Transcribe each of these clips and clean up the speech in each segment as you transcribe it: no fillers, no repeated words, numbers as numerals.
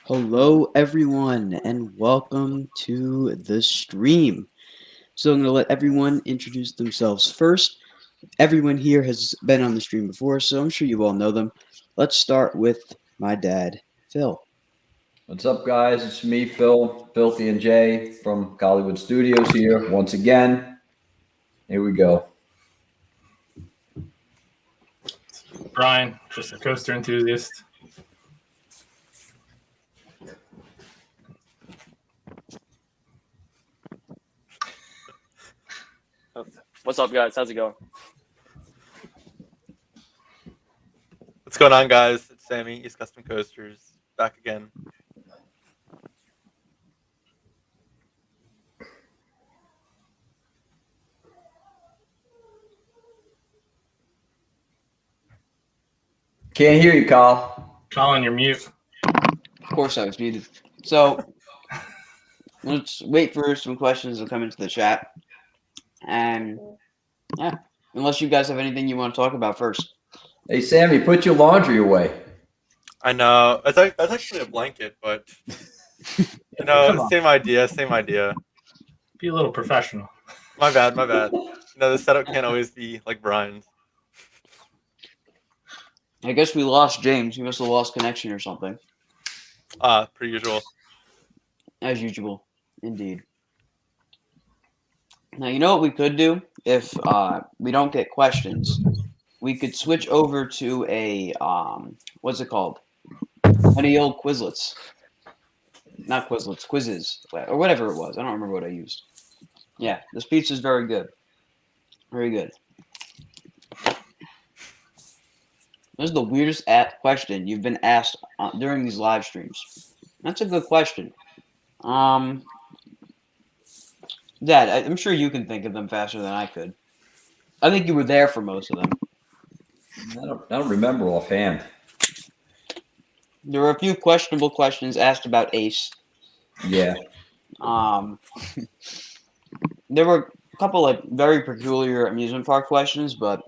Hello, everyone, and welcome to the stream. So, I'm going to let everyone introduce themselves first. Everyone here has been on the stream before, so I'm sure you all know them. Let's start with my dad, Phil. What's up, guys? It's me, Phil, Filthy and Jay from Hollywood Studios here once again. Here we go. Brian, just a coaster enthusiast. What's up, guys? How's it going? What's going on, guys? It's Sammy, East Custom Coasters, back again. Can't hear you, Kyle. Colin, you're mute. Of course, I was muted. So, let's wait for some questions to come into the chat. And, yeah, unless you guys have anything you want to talk about first. Hey, Sammy, put your laundry away. I know. That's actually a blanket, but, same idea. Be a little professional. My bad. The setup can't always be like Brian's. I guess we lost James. He must have lost connection or something. Per usual. As usual, indeed. Now, you know what we could do if we don't get questions? We could switch over to a, what's it called? One of the old Quizlets. Not Quizlets, quizzes, or whatever it was. I don't remember what I used. Yeah, this pizza is very good. Very good. This is the weirdest question you've been asked during these live streams. That's a good question. Dad, I'm sure you can think of them faster than I could. I think you were there for most of them. I don't remember offhand. There were a few questionable questions asked about Ace. Yeah. There were a couple like very peculiar amusement park questions, but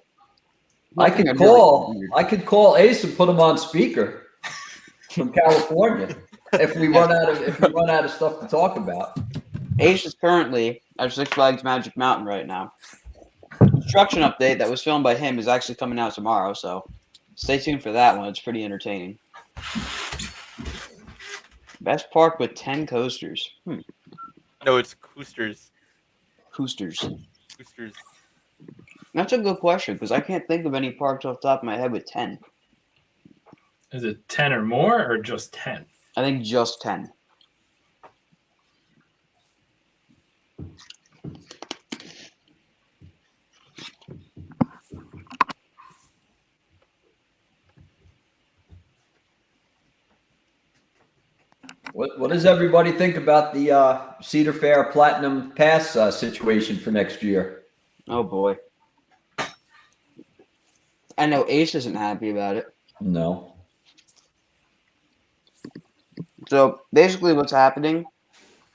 I could call Ace and put him on speaker from California if we run out of stuff to talk about. Ace is currently at Six Flags Magic Mountain right now. Construction update that was filmed by him is actually coming out tomorrow, so stay tuned for that one. It's pretty entertaining. Best park with 10 coasters. No, it's coasters. Coasters. Coasters. That's a good question because I can't think of any parks off the top of my head with 10. Is it 10 or more or just 10? I think just 10. What does everybody think about the Cedar Fair Platinum Pass situation for next year? Oh boy. I know Ace isn't happy about it. No. So basically what's happening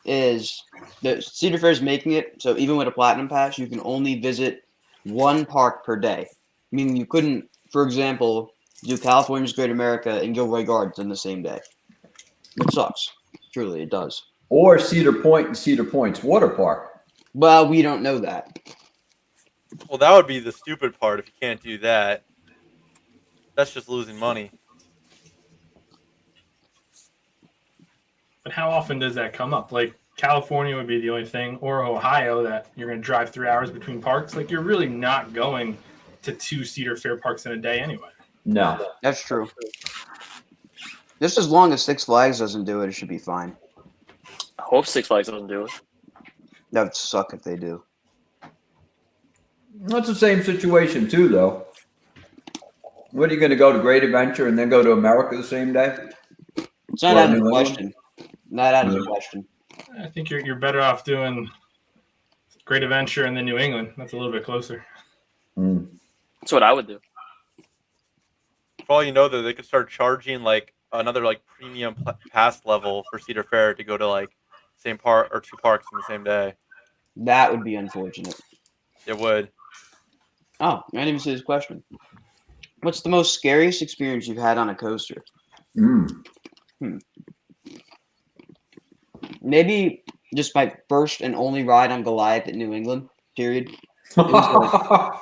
is the Cedar Fair is making it so even with a Platinum Pass, you can only visit one park per day. Meaning you couldn't, for example, do California's Great America and Gilroy Gardens in the same day. It sucks. Truly, it does. Or Cedar Point and Cedar Point's water park. Well, we don't know that. Well, that would be the stupid part if you can't do that. That's just losing money. But how often does that come up? Like, California would be the only thing, or Ohio, that you're going to drive 3 hours between parks. Like, you're really not going to 2 Cedar Fair parks in a day anyway. No. That's true. Just as long as Six Flags doesn't do it, it should be fine. I hope Six Flags doesn't do it. That would suck if they do. That's the same situation too, though. What are you going to go to Great Adventure and then go to America the same day? It's not out of the question. Not out of the question. I think you're better off doing Great Adventure and then New England. That's a little bit closer. That's what I would do. For all you know, though, they could start charging like another like premium pass level for Cedar Fair to go to like same park or 2 parks in the same day. That would be unfortunate. It would. Oh, I didn't even see this question. What's the most scariest experience you've had on a coaster? Maybe just my first and only ride on Goliath in New England. Period. It was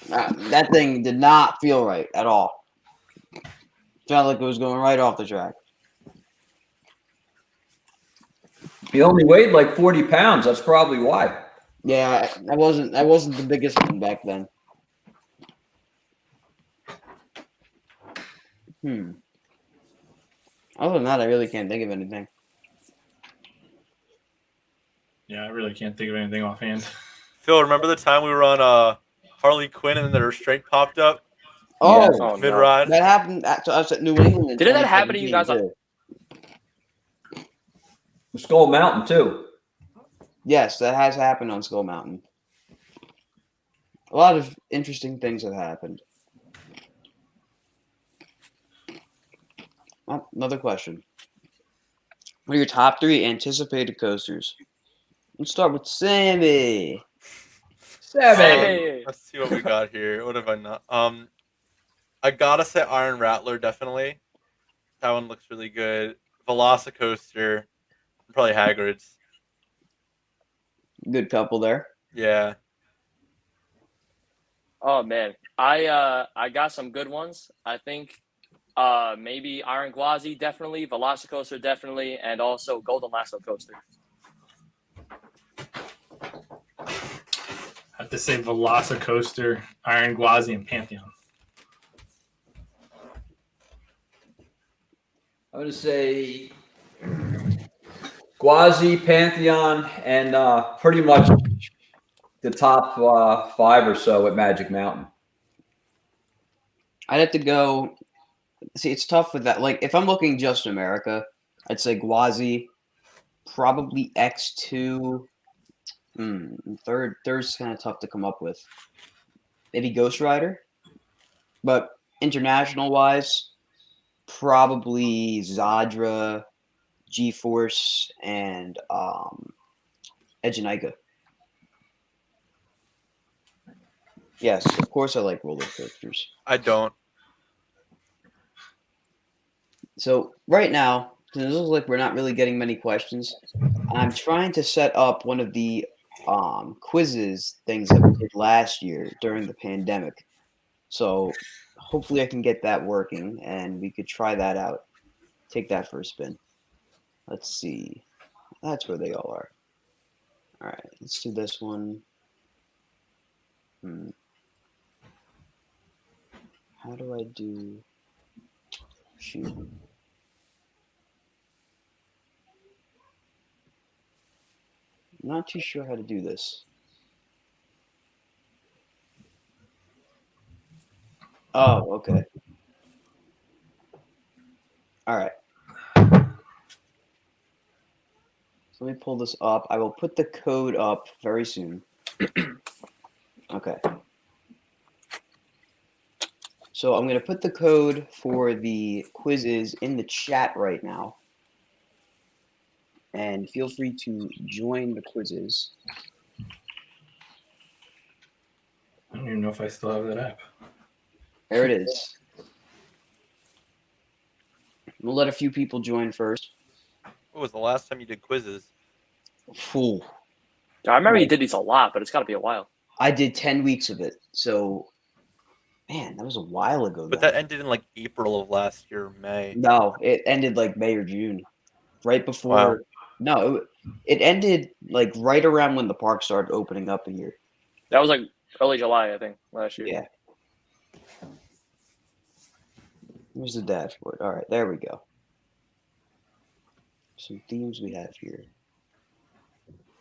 that thing did not feel right at all. Felt like it was going right off the track. He only weighed like 40 pounds. That's probably why. Yeah, I wasn't the biggest one back then. Other than that, I really can't think of anything. Yeah, I really can't think of anything offhand. Phil, remember the time we were on Harley Quinn and the restraint popped up Oh, Oh, mid no. ride? that happened to us at New England. In Didn't that happen to you guys? 2017, too. Skull Mountain too. Yes, that has happened on Skull Mountain. A lot of interesting things have happened. Another question. What are your top 3 anticipated coasters? Let's start with Sammy. Sammy. Let's see what we got here. What have I not? I gotta say Iron Rattler, definitely. That one looks really good. Velocicoaster, probably Hagrid's. Good couple there. Yeah. Oh man, I got some good ones. I think maybe Iron Gwazi definitely, Velocicoaster definitely, and also Golden Lasso Coaster. I have to say Velocicoaster, Iron Gwazi, and Pantheon. I'm going to say Gwazi, Pantheon, and pretty much the top 5 or so at Magic Mountain. I'd have to go. See, it's tough with that. Like, if I'm looking just America, I'd say Gwazi, probably X2. Third's kind of tough to come up with. Maybe Ghost Rider. But international-wise, probably Zadra, G-Force, and Egenica. Yes, of course I like roller coasters. I don't. So right now, since it looks like we're not really getting many questions, I'm trying to set up one of the quizzes things that we did last year during the pandemic. So hopefully I can get that working and we could try that out. Take that for a spin. Let's see. That's where they all are. All right, let's do this one. How do I do? Shoot. Not too sure how to do this. Oh, okay. All right. So let me pull this up. I will put the code up very soon. Okay. So I'm going to put the code for the quizzes in the chat right now. And feel free to join the quizzes. I don't even know if I still have that app. There it is. We'll let a few people join first. What was the last time you did quizzes? Fool. I remember you did these a lot, but it's got to be a while. I did 10 weeks of it. So, man, that was a while ago. But that ended in like April of last year, May. No, it ended like May or June. Right before. Wow. No, it ended like right around when the park started opening up a year. That was like early July, I think, last year. Yeah. Here's the dashboard. All right, there we go. Some themes we have here.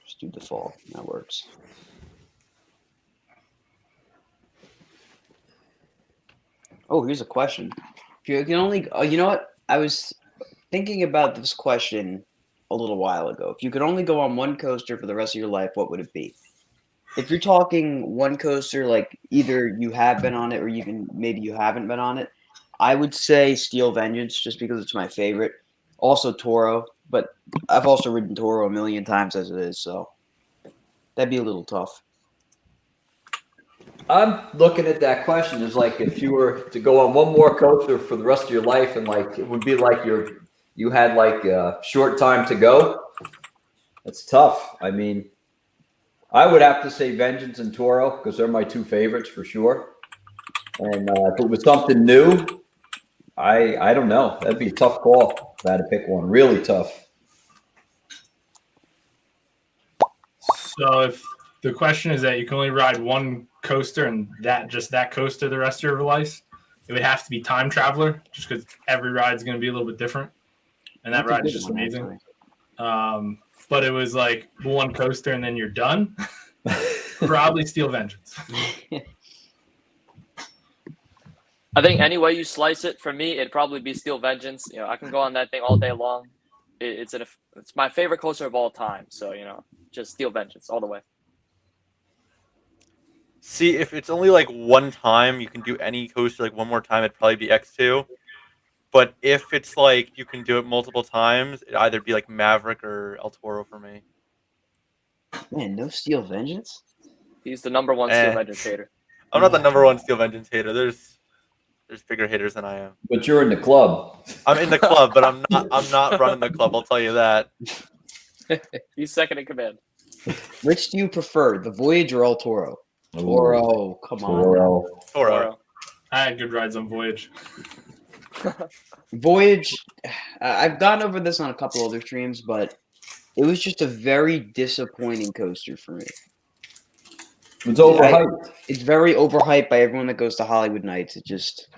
Just do default. That works. Oh, here's a question. If you can only, you know what? I was thinking about this question a little while ago. If you could only go on one coaster for the rest of your life, what would it be? If you're talking one coaster, like either you have been on it or even maybe you haven't been on it, I would say Steel Vengeance just because it's my favorite. Also Toro, but I've also ridden Toro a million times as it is, so that'd be a little tough. I'm looking at that question as like if you were to go on one more coaster for the rest of your life and like it would be like you had like a short time to go. It's tough. I mean, I would have to say Vengeance and Toro because they're my two favorites for sure. And if it was something new, I don't know. That'd be a tough call if I had to pick one. Really tough. So if the question is that you can only ride one coaster and that coaster the rest of your life, it would have to be Time Traveler, just because every ride is going to be a little bit different, and that ride is just amazing. But it was like one coaster and then you're done. Probably Steel Vengeance. I think any way you slice it, for me, it'd probably be Steel Vengeance. You know, I can go on that thing all day long. It's my favorite coaster of all time. So, you know, just Steel Vengeance all the way. See, if it's only like one time, you can do any coaster like one more time, it'd probably be X2. But if it's like you can do it multiple times, it'd either be like Maverick or El Toro for me. Man, no Steel Vengeance? He's the number one Steel Vengeance hater. I'm not the number one Steel Vengeance hater. There's bigger haters than I am. But you're in the club. I'm in the club, but I'm not running the club. I'll tell you that. He's second in command. Which do you prefer, the Voyage or El Toro? Toro, come on. Toro. I had good rides on Voyage. Voyage, I've gone over this on a couple other streams, but it was just a very disappointing coaster for me. It's overhyped. It's very overhyped by everyone that goes to Hollywood Nights. It just,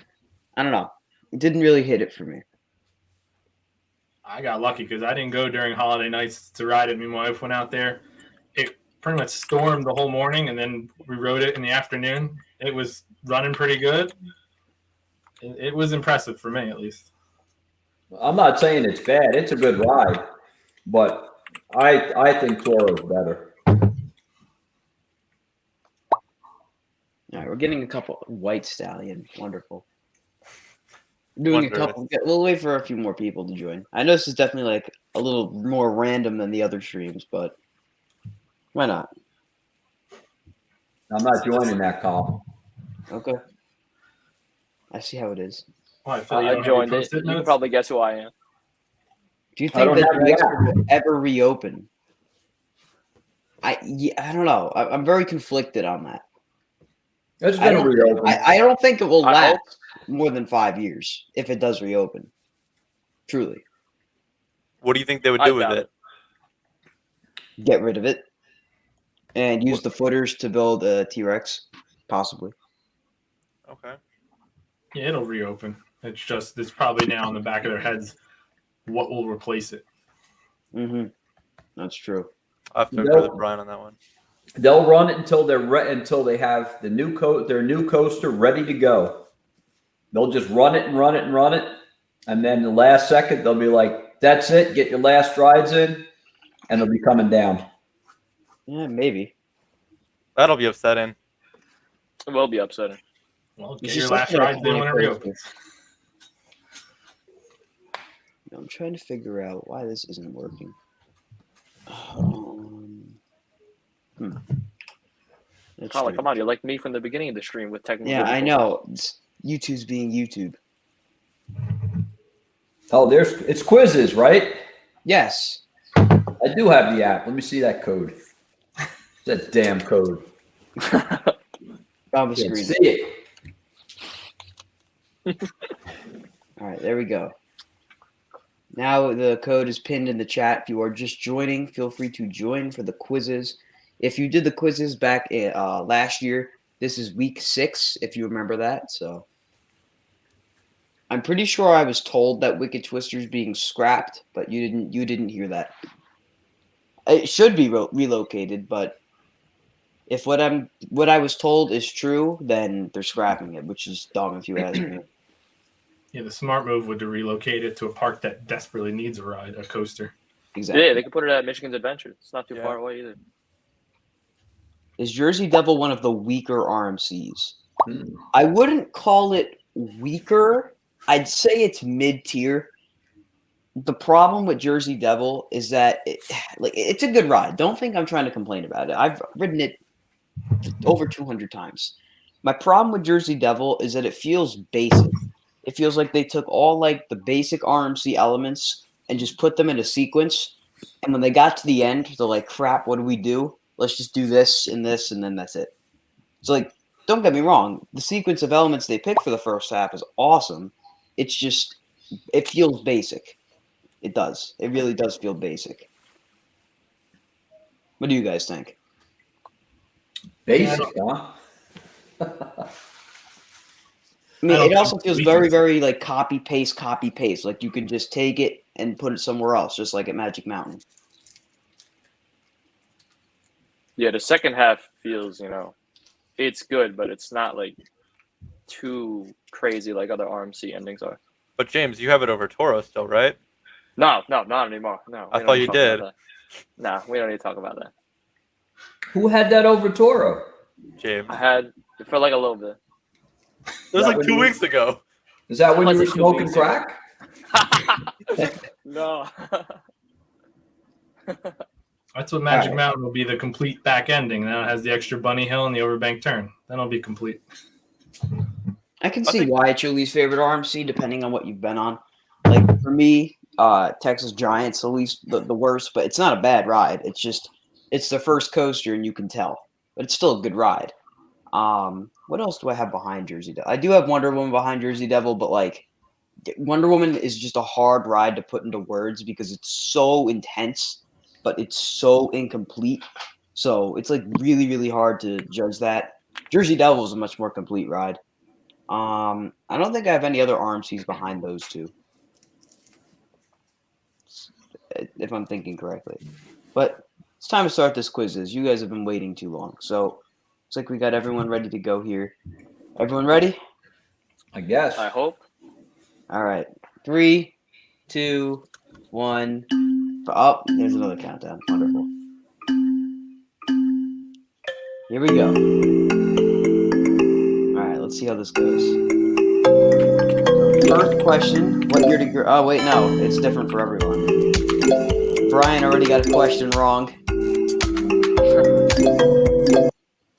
I don't know. It didn't really hit it for me. I got lucky because I didn't go during holiday nights to ride it. Me and my wife went out there. It pretty much stormed the whole morning, and then we rode it in the afternoon. It was running pretty good. It was impressive for me, at least. I'm not saying it's bad. It's a good ride, but I think Toro's better. All right, we're getting a couple. White Stallion, wonderful. Doing a couple. We'll wait for a few more people to join. I know this is definitely like a little more random than the other streams, but why not? I'm not joining that call. Okay. I see how it is. Well, I feel I joined it. You can probably guess who I am. Do you think that the next one will ever reopen? I don't know. I'm very conflicted on that. It's going to reopen. I don't think it will last more than 5 years if it does reopen. Truly. What do you think they would do with it? Get rid of it and use the footers to build a T-Rex, possibly. Okay. Yeah, it'll reopen. It's probably now in the back of their heads what will replace it. Mm-hmm. That's true. I have to agree with Brian on that one. They'll run it until they have their new coaster ready to go. They'll just run it and run it and run it, and then the last second they'll be like, "That's it. Get your last rides in," and they'll be coming down. Yeah, maybe. That'll be upsetting. It will be upsetting. Well, get your last ride then when it reopens. I'm trying to figure out why this isn't working. Colin, come on, you're like me from the beginning of the stream with technical. Yeah, I know. YouTube's being YouTube. Oh, it's quizzes, right? Yes. I do have the app. Let me see that code. That damn code. On the screen. See it. All right, there we go. Now the code is pinned in the chat. If you are just joining, feel free to join for the quizzes. If you did the quizzes back last year, this is week 6, if you remember that. So I'm pretty sure I was told that Wicked Twister's being scrapped, but you didn't hear that. It should be relocated, but if what I was told is true, then they're scrapping it, which is dumb if you ask me. Yeah, the smart move would to relocate it to a park that desperately needs a coaster. Exactly. Yeah, they could put it at Michigan's Adventure. It's not too far away either. Is Jersey Devil one of the weaker RMCs? I wouldn't call it weaker. I'd say it's mid-tier. The problem with Jersey Devil is that it's a good ride. Don't think I'm trying to complain about it. I've ridden it over 200 times. My problem with Jersey Devil is that it feels basic. It feels like they took all like the basic RMC elements and just put them in a sequence, And when they got to the end, they're like, crap, what do we do? Let's just do this, and then that's it. So, like, don't get me wrong. The sequence of elements they pick for the first half is awesome. It's just, it feels basic. It does. It really does feel basic. What do you guys think? Basic, huh? I mean, don't it also think feels we very, can- very like copy paste. Like you can just take it and put it somewhere else, just like at Magic Mountain. Yeah, the second half feels, it's good, but it's not like too crazy like other RMC endings are. But James, you have it over Toro still, right? No, not anymore. No, I we don't thought need you to talk about did. that. No, we don't need to talk about that. Who had that over Toro? James. I had for like a little bit. It was That like when 2 you- weeks ago. Is that when you were Wasn't 2 smoking weeks ago. crack? No. That's what Magic Alright. Mountain will be, the complete back ending. Now it has the extra bunny hill and the overbank turn. Then it'll be complete. I can I see think- why it's your least favorite RMC, depending on what you've been on. Like for me, Texas Giants the least the worst, but it's not a bad ride. It's just it's the first coaster, and you can tell, but it's still a good ride. What else do I have behind Jersey Devil? I do have Wonder Woman behind Jersey Devil, but like Wonder Woman is just a hard ride to put into words because it's so intense, but it's so incomplete. So it's like really, really hard to judge that. Jersey Devil is a much more complete ride. I don't think I have any other RMCs behind those two, if I'm thinking correctly. But it's time to start this quizzes. You guys have been waiting too long. So looks like we got everyone ready to go here. Everyone ready? I guess. I hope. All right. 3, 2, 1. Oh, there's another countdown. Wonderful. Here we go. All right, let's see how this goes. First question, what year did you... Oh, wait, no. It's different for everyone. Brian already got a question wrong.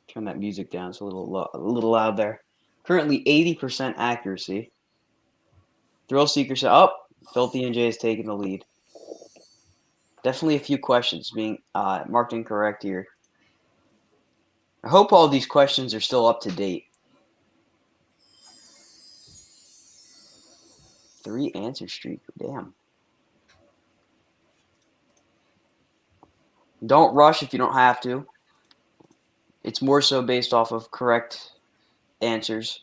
Turn that music down. It's a little loud there. Currently 80% accuracy. Thrill Seeker said, oh, Filthy NJ is taking the lead. Definitely a few questions being marked incorrect here. I hope all these questions are still up to date. 3 answer streak. Damn. Don't rush if you don't have to. It's more so based off of correct answers.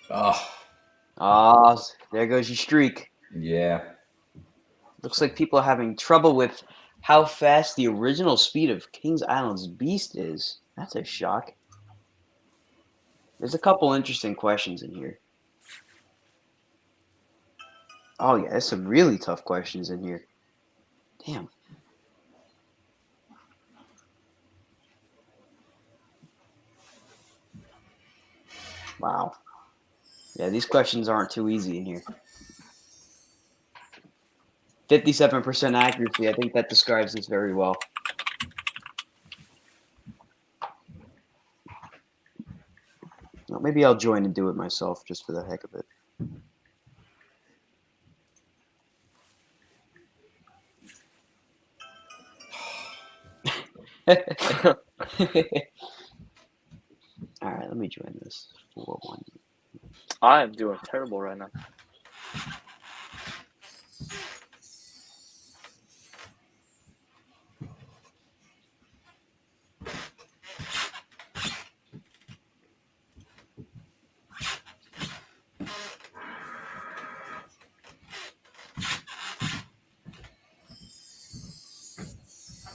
Oh, There goes your streak. yeah. Looks like people are having trouble with how fast the original speed of Kings Island's Beast is. That's a shock. There's a couple interesting questions in here. Oh, yeah, there's some really tough questions in here. Damn. Wow. Yeah, these questions aren't too easy in here. 57% accuracy. I think that describes this very well. Well, maybe I'll join and do it myself just for the heck of it. All right, let me join this 4-1. I am doing terrible right now.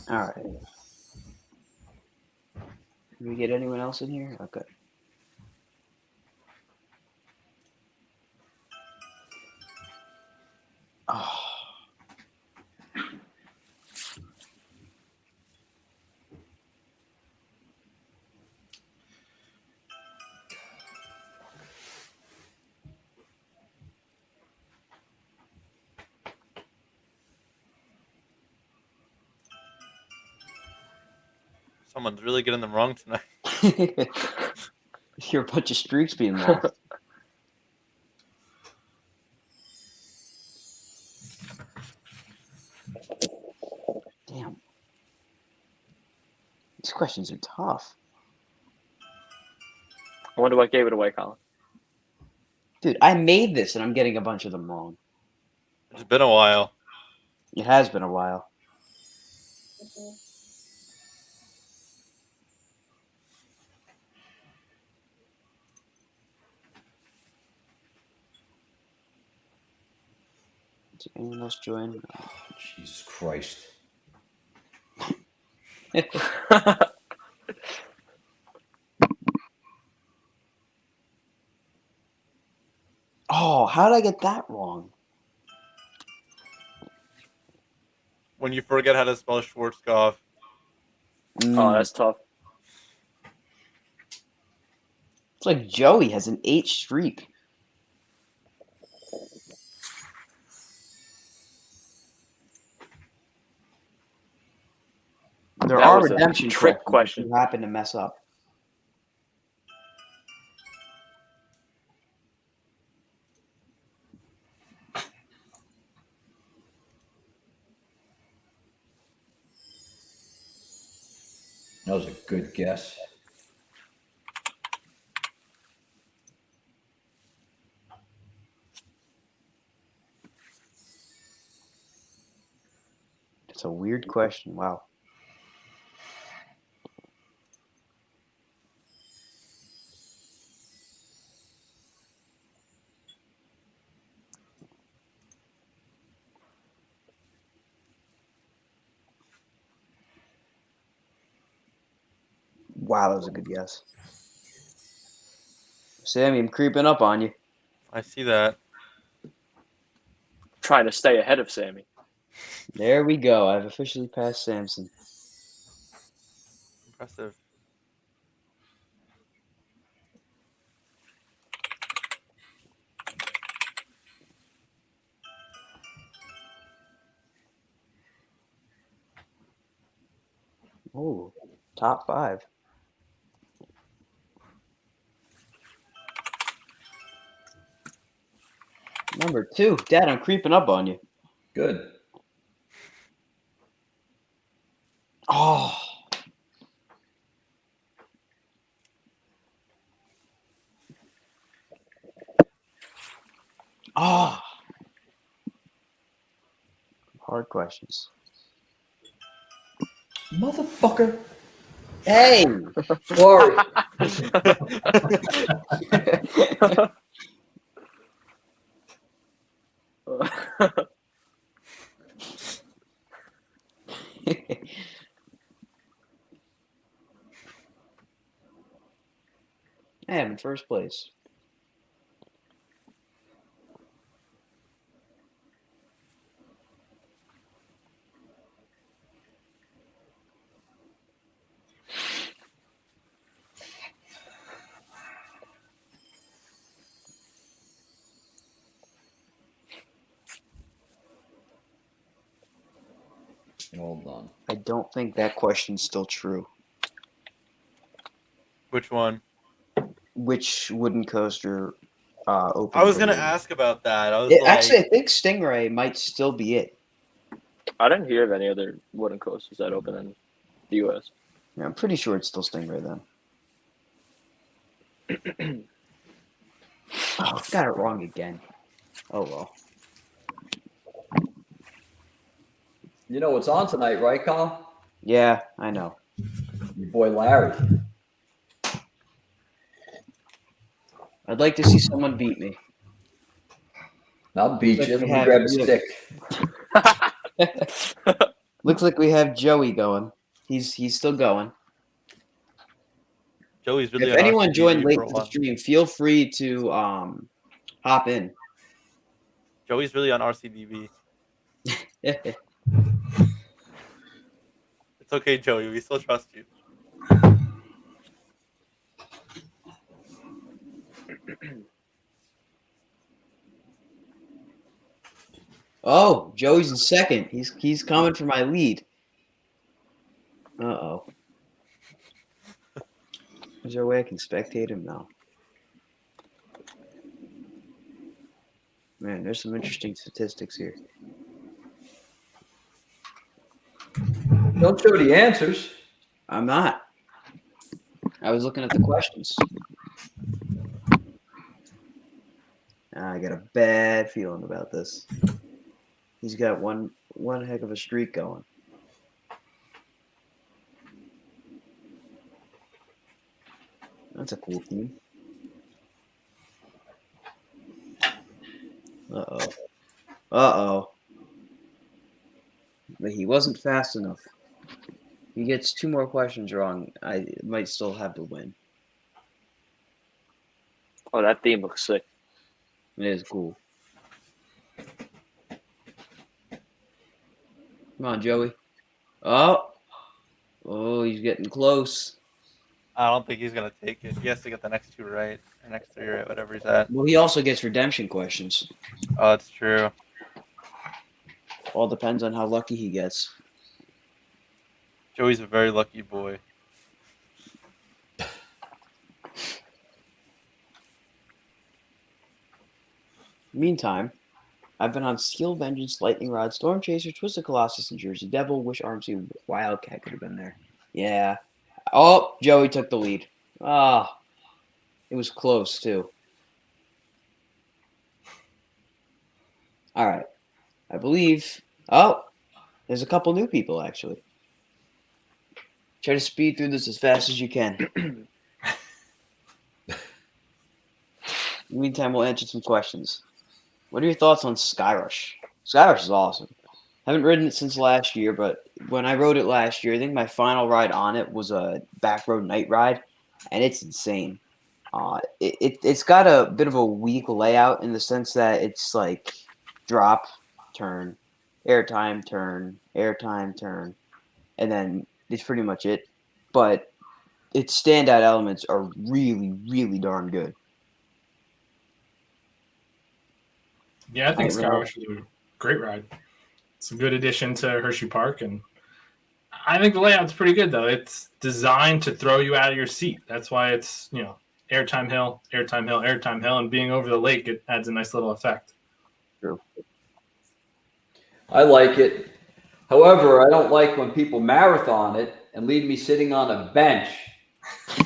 All right. Did we get anyone else in here? Okay. Oh. Someone's really getting them wrong tonight. Hear a bunch of streaks being lost. Damn. questions are tough. I wonder what gave it away, Colin. Dude, I made this and I'm getting a bunch of them wrong. It's been a while. It has been a while. Did anyone else join? Jesus Christ. Oh, how did I get that wrong? When you forget how to spell Schwarzkopf. Oh, that's tough. It's like Joey has an 8 streak. There That are was a redemption trick questions question. if you happen to mess up. That was a good guess. It's a weird question. Wow. Wow, that was a good guess. Sammy, I'm creeping up on you. I see that. Trying to stay ahead of Sammy. There we go. I've officially passed Samson. Impressive. Oh, top 5. Number 2. Dad, I'm creeping up on you. Good. Oh. Oh. Hard questions. Motherfucker. Hey. Sorry. I am in first place. Hold on. I don't think that question's still true. Which one? Which wooden coaster opened? I was gonna earlier? ask about that. I was like, Actually, I think Stingray might still be it. I didn't hear of any other wooden coasters that open in the U.S. Yeah, I'm pretty sure it's still Stingray then. Oh, got it wrong again. Oh well. You know what's on tonight, right, Colin? Yeah, I know. Your boy Larry. I'd like to see someone beat me. I'll beat Looks you. like Let we me have- grab a stick. Looks like we have Joey going. He's still going. Joey's really If on anyone RCTV joined late for a to the while. stream, feel free to hop in. Joey's really on RCDB. It's okay, Joey. We still trust you. Oh, Joey's in second. He's coming for my lead. Uh-oh. Is there a way I can spectate him? No. Man, there's some interesting statistics here. Don't show the answers. I'm not. I was looking at the questions. I got a bad feeling about this. He's got one heck of a streak going. That's a cool team. Uh-oh. Uh-oh. But he wasn't fast enough. He gets 2 more questions wrong. I might still have to win. Oh, that theme looks sick. It is cool. Come on, Joey. Oh, he's getting close. I don't think he's gonna take it. He has to get the next 2 right, or next 3 right, whatever he's at. Well, he also gets redemption questions. Oh, that's true. All depends on how lucky he gets. Joey's a very lucky boy. Meantime, I've been on Steel Vengeance, Lightning Rod, Storm Chaser, Twisted Colossus, and Jersey Devil. Wish Armsy Wildcat could have been there. Yeah. Oh, Joey took the lead. Ah, it was close too. All right. I believe. Oh, there's a couple new people actually. Try to speed through this as fast as you can. Meantime, we'll answer some questions. What are your thoughts on Skyrush? Skyrush is awesome. Haven't ridden it since last year, but when I rode it last year, I think my final ride on it was a back road night ride, and it's insane. It's got a bit of a weak layout in the sense that it's like drop, turn, airtime, turn, and then it's pretty much it. But its standout elements are really, really darn good. Yeah, I think I don't know. Skyrush is a great ride. It's a good addition to Hershey Park, and I think the layout's pretty good though. It's designed to throw you out of your seat. That's why it's airtime hill, and being over the lake, it adds a nice little effect. True. I like it. However, I don't like when people marathon it and leave me sitting on a bench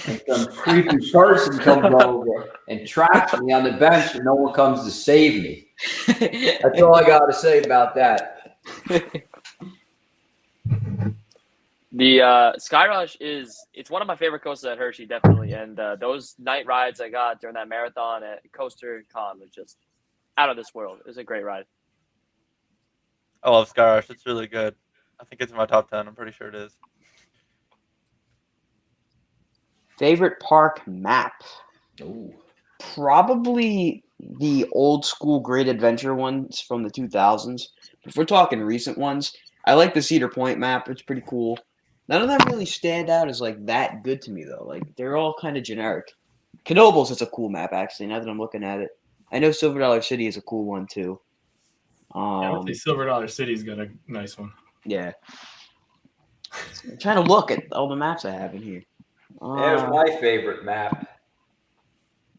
and some creepy person comes over and traps me on the bench and no one comes to save me. That's all I got to say about that. The Skyrush it's one of my favorite coasters at Hershey, definitely. And those night rides I got during that marathon at Coaster Con was just out of this world. It was a great ride. I love Skyrush. It's really good. I think it's in my top 10. I'm pretty sure it is. Favorite park map? Ooh. Probably the old school Great Adventure ones from the 2000s. If we're talking recent ones, I like the Cedar Point map. It's pretty cool. None of them really stand out as like that good to me though. Like they're all kind of generic. Knoebels is a cool map actually. Now that I'm looking at it, I know Silver Dollar City is a cool one too. Yeah, I would say Silver Dollar City's got a nice one. Yeah. I'm trying to look at all the maps I have in here. There's my favorite map.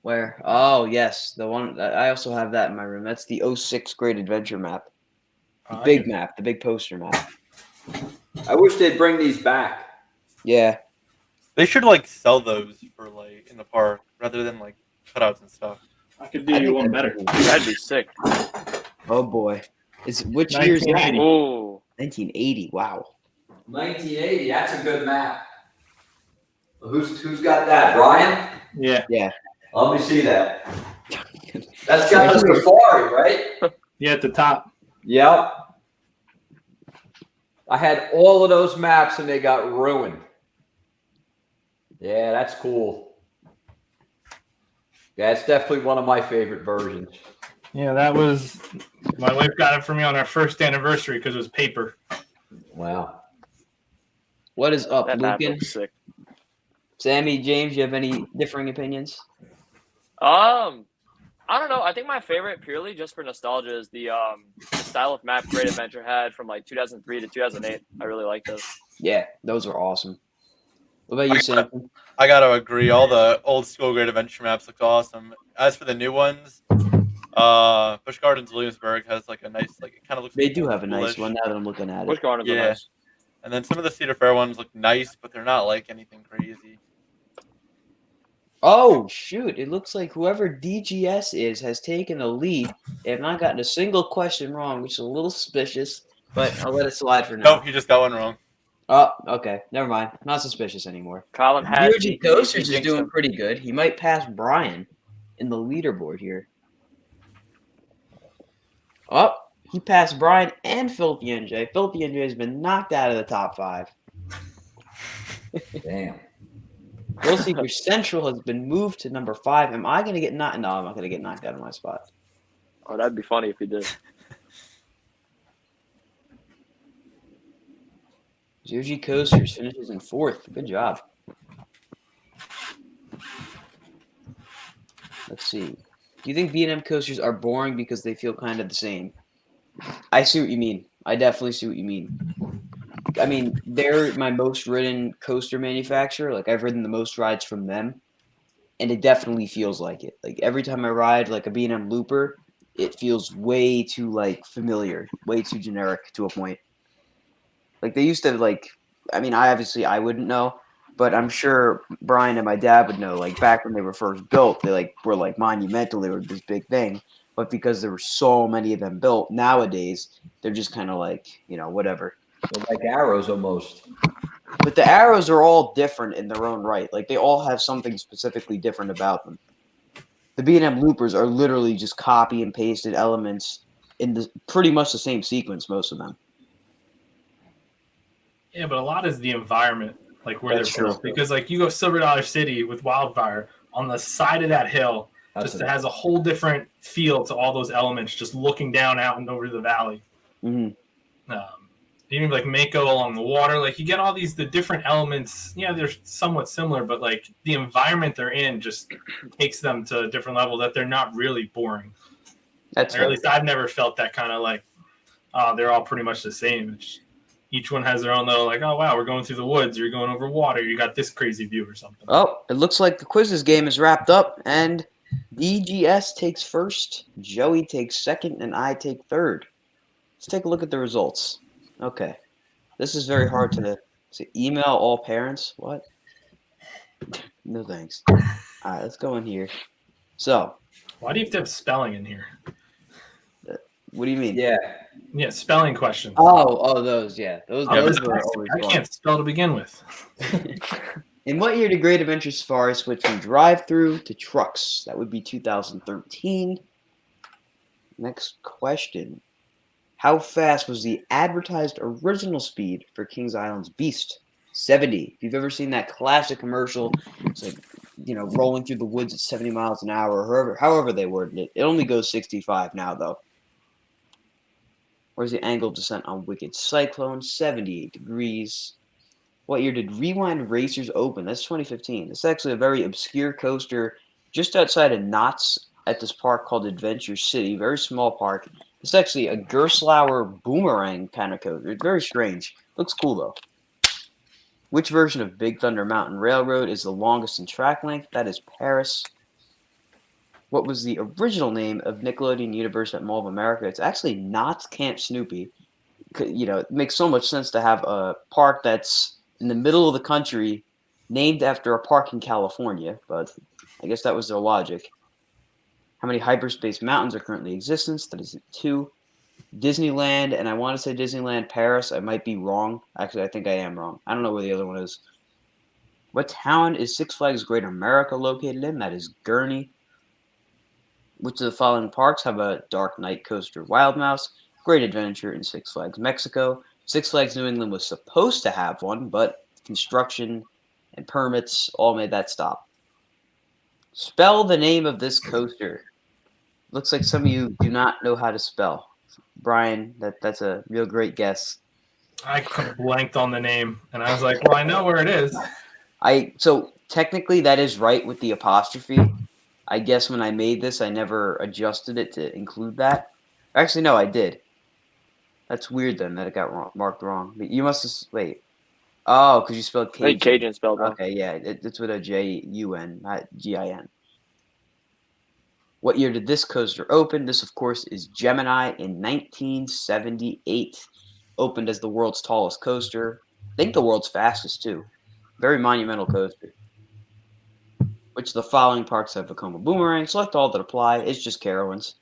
Where? Oh, yes. The one I also have that in my room. That's the 06 Great Adventure map. The big map, the big poster map. I wish they'd bring these back. Yeah. They should like sell those for like in the park rather than like cutouts and stuff. I could do you one better. That'd be sick. Oh boy. Which year is that? 1980. Ooh. 1980. Wow. 1980. That's a good map. Who's got that? Brian? Yeah. Yeah. Let me see that. That's got the safari, right? Yeah, at the top. Yep. I had all of those maps and they got ruined. Yeah, that's cool. Yeah, it's definitely one of my favorite versions. Yeah, that was my wife got it for me on our first anniversary because it was paper. Wow. What is up, That map Lucan? looks sick. Sammy, James, you have any differing opinions? I don't know. I think my favorite, purely just for nostalgia, is the style of map Great Adventure had from like 2003 to 2008. I really like those. Yeah, those are awesome. What about you, Sam? I gotta agree. All the old school Great Adventure maps look awesome. As for the new ones, Busch Gardens Williamsburg has like a nice, like it kind of looks. They like do have a nice foolish. one now that I'm looking at Busch it. Gardens are Yeah. nice. And then some of the Cedar Fair ones look nice, but they're not like anything crazy. Oh, shoot. It looks like whoever DGS is has taken the lead. They have not gotten a single question wrong, which is a little suspicious, but I'll let it slide for now. Nope, you just got one wrong. Oh, okay. Never mind. Not suspicious anymore. Colin has VOG he Coasters is jinxed doing him. pretty good. He might pass Brian in the leaderboard here. Oh, he passed Brian and Filthy NJ. Filthy NJ has been knocked out of the top 5. Damn. Thrill Seeker Central has been moved to number 5. Am I going to get knocked? No, I'm not going to get knocked out of my spot. Oh, that'd be funny if he did. VOG Coasters finishes in 4th. Good job. Let's see. Do you think B&M coasters are boring because they feel kind of the same? I see what you mean. I definitely see what you mean. I mean, they're my most ridden coaster manufacturer. Like, I've ridden the most rides from them, and it definitely feels like it. Like, every time I ride, like, a B&M Looper, it feels way too, like, familiar, way too generic to a point. Like, they used to, like, I mean, I wouldn't know, but I'm sure Brian and my dad would know. Like, back when they were first built, they, like, were, like, monumental. They were this big thing. But because there were so many of them built, nowadays, they're just kind of like, you know, whatever. They're like arrows almost. But the arrows are all different in their own right. Like, they all have something specifically different about them. The B&M loopers are literally just copy and pasted elements in the pretty much the same sequence, most of them. Yeah, but a lot is the environment, like where That's they're built. true. Because like you go Silver Dollar City with Wildfire on the side of that hill, That's it has a whole different feel to all those elements just looking down out and over the valley. Mm-hmm. Even like Mako along the water, like you get all the different elements. Yeah, they're somewhat similar, but like the environment they're in just takes them to a different level that they're not really boring. That's Or at least I've never felt that kind of like, they're all pretty much the same. Each one has their own little like, oh wow, we're going through the woods, you're going over water, you got this crazy view or something. Oh, it looks like the quizzes game is wrapped up, and DGS takes first, Joey takes second, and I take third. Let's take a look at the results. Okay. This is very hard to email all parents. What? No thanks. All right, let's go in here. So, Why do you have to have spelling in here? what do you mean? Yeah, spelling questions. Oh, those, yeah. Those I were always fun. can't spell to begin with. In what year did Great Adventure Safari switch from drive-through to trucks? That would be 2013. Next question. How fast was the advertised original speed for Kings Island's Beast? 70. If you've ever seen that classic commercial, it's like, you know, rolling through the woods at 70 miles an hour, or however they worded it. It only goes 65 now, though. Where's the angle of descent on Wicked Cyclone? 78 degrees. What year did Rewind Racers open? That's 2015. It's actually a very obscure coaster just outside of Knott's at this park called Adventure City. Very small park. It's actually a Gerstlauer boomerang kind of coaster. It's very strange. Looks cool, though. Which version of Big Thunder Mountain Railroad is the longest in track length? That is Paris. What was the original name of Nickelodeon Universe at Mall of America? It's actually not Camp Snoopy. You know, it makes so much sense to have a park that's in the middle of the country named after a park in California, but I guess that was their logic. How many hyperspace mountains are currently in existence? That is 2. Disneyland, and I want to say Disneyland Paris. I might be wrong. Actually, I think I am wrong. I don't know where the other one is. What town is Six Flags Greater America located in? That is Gurney. Which of the following parks have a Dark Knight Coaster Wild Mouse, Great Adventure, and Six Flags Mexico? Six Flags New England was supposed to have one, but construction and permits all made that stop. Spell the name of this coaster. Looks like some of you do not know how to spell. Brian, that's a real great guess. I blanked on the name, and I was like, well, I know where it is. So technically that is right with the apostrophe. I guess when I made this, I never adjusted it to include that. Actually, no, I did. That's weird then that it got marked wrong. But you must have wait. Oh, because you spelled Cajun. I think Cajun spelled wrong. Okay, yeah, it's with a J-U-N, not G-I-N. What year did this coaster open? This, of course, is Gemini in 1978. Opened as the world's tallest coaster. I think the world's fastest, too. Very monumental coaster. Which the following parks have become a boomerang? Select all that apply. It's just Carowinds.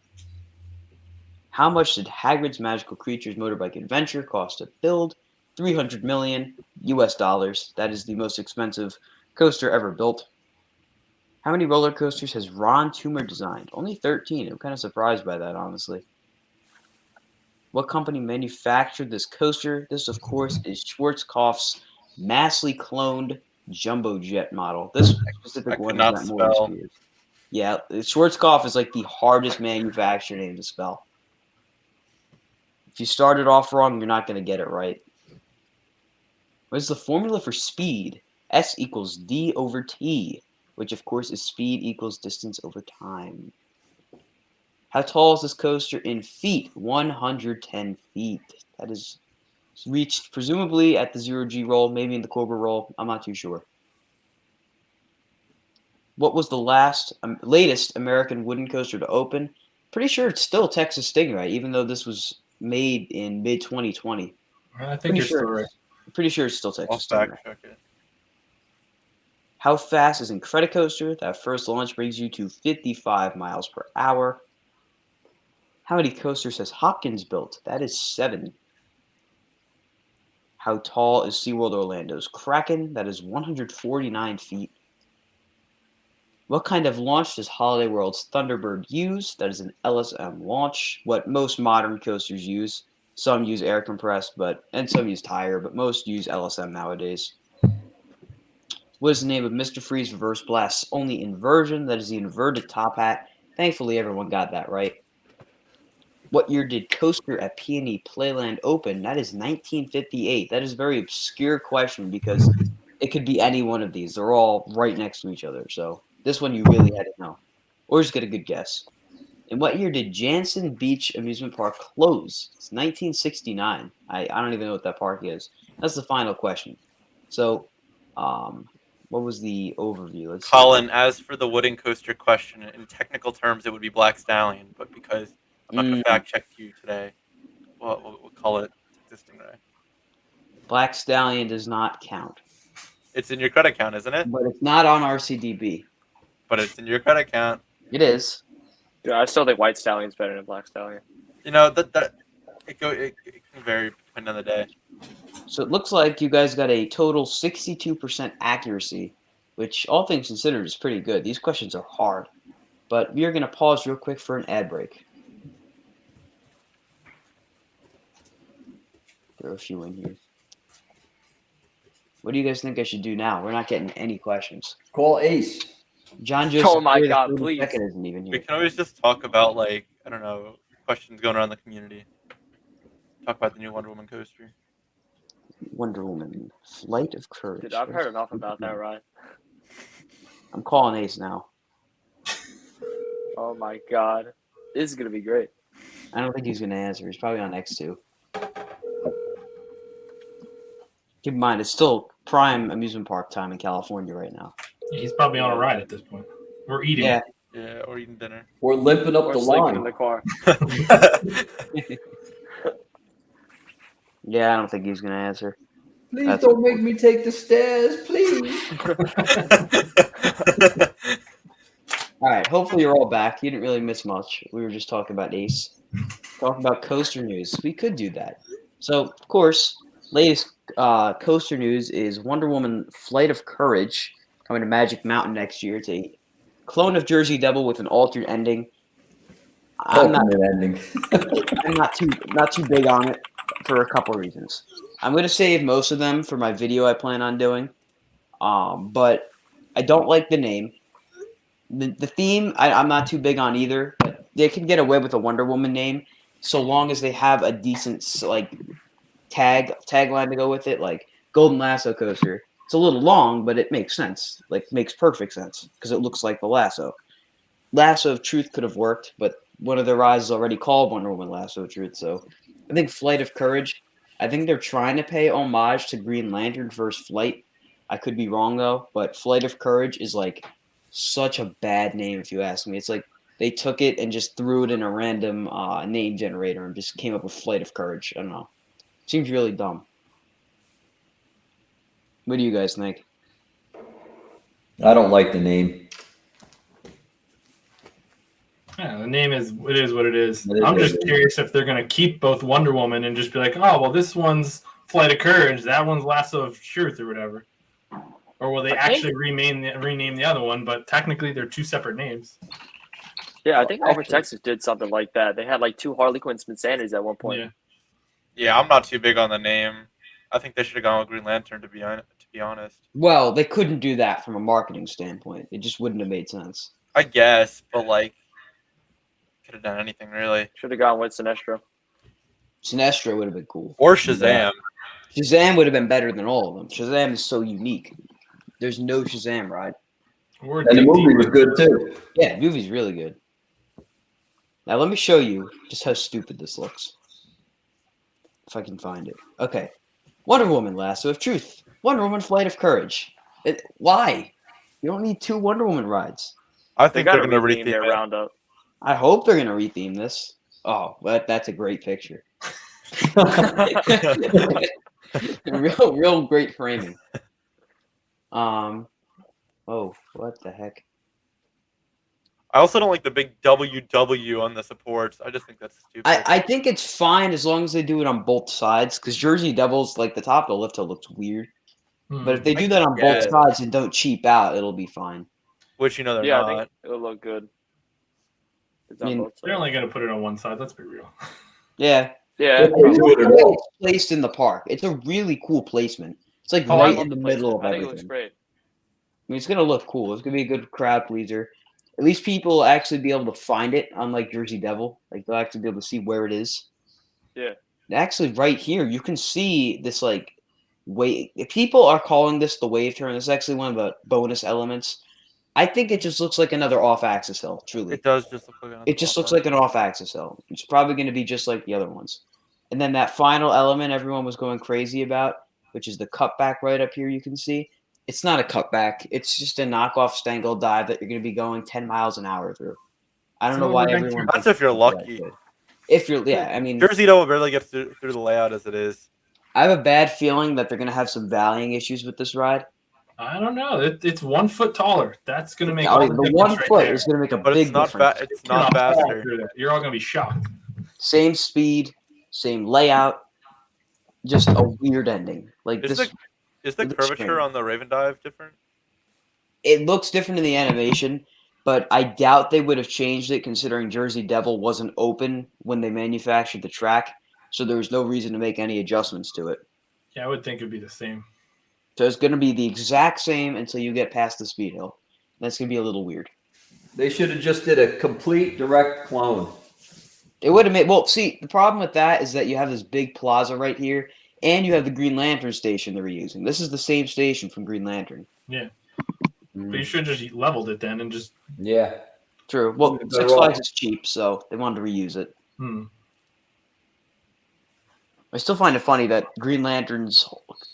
How much did Hagrid's Magical Creatures Motorbike Adventure cost to build? $300 million US dollars. That is the most expensive coaster ever built. How many roller coasters has Ron Toomer designed? Only 13. I'm kind of surprised by that, honestly. What company manufactured this coaster? This, of course, is Schwarzkopf's massively cloned Jumbo Jet model. This specific I could one not has got more spell. years. Yeah, Schwarzkopf is like the hardest manufacturer name to spell. If you start it off wrong, you're not going to get it right. What is the formula for speed? S equals D over T, which of course is speed equals distance over time. How tall is this coaster in feet? 110 feet. That is reached presumably at the 0G roll, maybe in the Cobra roll. I'm not too sure. What was the latest American wooden coaster to open? Pretty sure it's still Texas Stingray, even though this was made in mid 2020. I think you're still right. Pretty sure it's still I'll Texas Stingray. fact check it. How fast is Incredicoaster? That first launch brings you to 55 miles per hour. How many coasters has Hopkins built? That is 7. How tall is SeaWorld Orlando's Kraken? That is 149 feet. What kind of launch does Holiday World's Thunderbird use? That is an LSM launch. What most modern coasters use. Some use air compressed, and some use tire, but most use LSM nowadays. What is the name of Mr. Freeze Reverse Blast's only inversion? That is the inverted top hat. Thankfully, everyone got that right. What year did Coaster at Peony Playland open? That is 1958. That is a very obscure question because it could be any one of these. They're all right next to each other. So this one you really had to know. Or just get a good guess. In what year did Jansen Beach Amusement Park close? It's 1969. I don't even know what that park is. That's the final question. So, what was the overview? Let's see. Colin, as for the wooden coaster question, in technical terms, it would be Black Stallion, but because I'm not going to fact check you today, we'll call it existing today. Black Stallion does not count. It's in your credit count, isn't it? But it's not on RCDB. But it's in your credit count. It is. Dude, I still think White Stallion's better than Black Stallion. You know that it can vary depending on the day. So it looks like you guys got a total 62% accuracy, which all things considered is pretty good. These questions are hard. But we are going to pause real quick for an ad break. Throw a few in here. What do you guys think I should do now? We're not getting any questions. Call Ace. John Joseph. Oh my God, please. Isn't even We here. can always just talk about, like, I don't know, questions going around the community. Talk about the new Wonder Woman coaster. Wonder Woman, Flight of Courage. Dude, I've heard enough about that ride. I'm calling Ace now. Oh my God. This is going to be great. I don't think he's going to answer. He's probably on X2. Keep in mind, it's still prime amusement park time in California right now. He's probably on a ride at this point. We're eating. Yeah. Yeah, or eating dinner. We're limping up Or the sleeping in line. the car. Yeah, I don't think he's going to answer. Please That's- don't make me take the stairs, please. All right, hopefully you're all back. You didn't really miss much. We were just talking about Ace. Talking about coaster news. We could do that. So, of course, latest coaster news is Wonder Woman Flight of Courage coming to Magic Mountain next year. It's a clone of Jersey Devil with an altered ending. I'm not ending. I'm not too big on it for a couple reasons. I'm going to save most of them for my video I plan on doing. But I don't like the name. The theme, I'm not too big on either, but they can get away with a Wonder Woman name so long as they have a decent like tagline to go with it, like Golden Lasso Coaster. It's a little long, but it makes sense. Like makes perfect sense because it looks like the lasso. Lasso of Truth could have worked, but one of their rides is already called Wonder Woman Lasso of Truth. So I think Flight of Courage. I think they're trying to pay homage to Green Lantern versus Flight. I could be wrong though, but Flight of Courage is like such a bad name if you ask me. It's like they took it and just threw it in a random name generator and just came up with Flight of Courage. I don't know. Seems really dumb. What do you guys think? I don't like the name. Yeah, the name is what it is. It is I'm what just it is. curious if they're gonna keep both Wonder Woman and just be like, oh well, this one's Flight of Courage, that one's Lasso of Truth or whatever. Or will they I think- actually rename the other one? But technically, they're two separate names. Yeah, I think Well, Over actually- Texas did something like that. They had like 2 Harley Quinn Sandys at one point. Yeah. Yeah, I'm not too big on the name. I think they should have gone with Green Lantern to be honest. Well, they couldn't do that from a marketing standpoint. It just wouldn't have made sense. I guess, but like, could have done anything really. Should have gone with Sinestro. Sinestro would have been cool. Or Shazam. Shazam would have been better than all of them. Shazam is so unique. There's no Shazam ride. Or And the movie was good too. Yeah, the movie's really good. Now let me show you just how stupid this looks. If I can find it. Okay. Wonder Woman, Lasso of Truth. Wonder Woman, Flight of Courage. Why? You don't need 2 Wonder Woman rides. I They think got they're to going to retheme their retheme it. roundup. I hope they're going to retheme this. Oh, that's a great picture. real great framing. Oh, what the heck? I also don't like the big WW on the supports. I just think that's stupid. I think it's fine as long as they do it on both sides, because Jersey Devils, like the top of the lift hill looks weird. Hmm. But if they I do that on get both it. sides and don't cheap out, it'll be fine. Which they're Yeah, not. I think it would look good. It's I on mean, both They're sides. only gonna put it on one side. Let's be real. Yeah. Yeah, They do it at all. It's placed in the park. It's a really cool placement. It's like Oh, I right love in the the middle of placement. I think it looks everything. great. I mean, it's gonna look cool. It's gonna be a good crowd pleaser. At least people will actually be able to find it, unlike Jersey Devil. Like they'll actually be able to see where it is. Yeah. Actually, right here, you can see this like wave. If people are calling this the wave turn, this is actually one of the bonus elements. I think it just looks like another off-axis hill. Truly, It does just look like another it just looks offense. like an off-axis hill. It's probably going to be just like the other ones. And then that final element everyone was going crazy about, which is the cutback right up here. You can see it's not a cutback. It's just a knockoff Stangle dive that you're going to be going 10 miles an hour through. I don't So know why we're back to- everyone. That's thinks if you're it's that lucky. good. If you're, yeah, I mean, Jersey Devil barely gets through the layout as it is. I have a bad feeling that they're going to have some valuing issues with this ride. I don't know. It's 1 foot taller. That's gonna make Oh, all the the difference 1 right foot there. is going to make a But big it's not difference. it's You're not falling faster. through that. You're all gonna be shocked. Same speed, same layout, just a weird ending. Like Is this, Is the It looks curvature strange. on the Raven Dive different? it looks different in the animation, but I doubt they would have changed it considering Jersey Devil wasn't open when they manufactured the track, so there was no reason to make any adjustments to it. Yeah, I would think it'd be the same. So it's going to be the exact same until you get past the speed hill. That's going to be a little weird. They should have just did a complete direct clone. It would have made. Well, see, the problem with that is that you have this big plaza right here, and you have the Green Lantern station they're reusing. This is the same station from Green Lantern. Yeah. But you should have just leveled it then and just Yeah. True. Well, They're Six wrong. Flags is cheap, so they wanted to reuse it. I still find it funny that Green Lantern's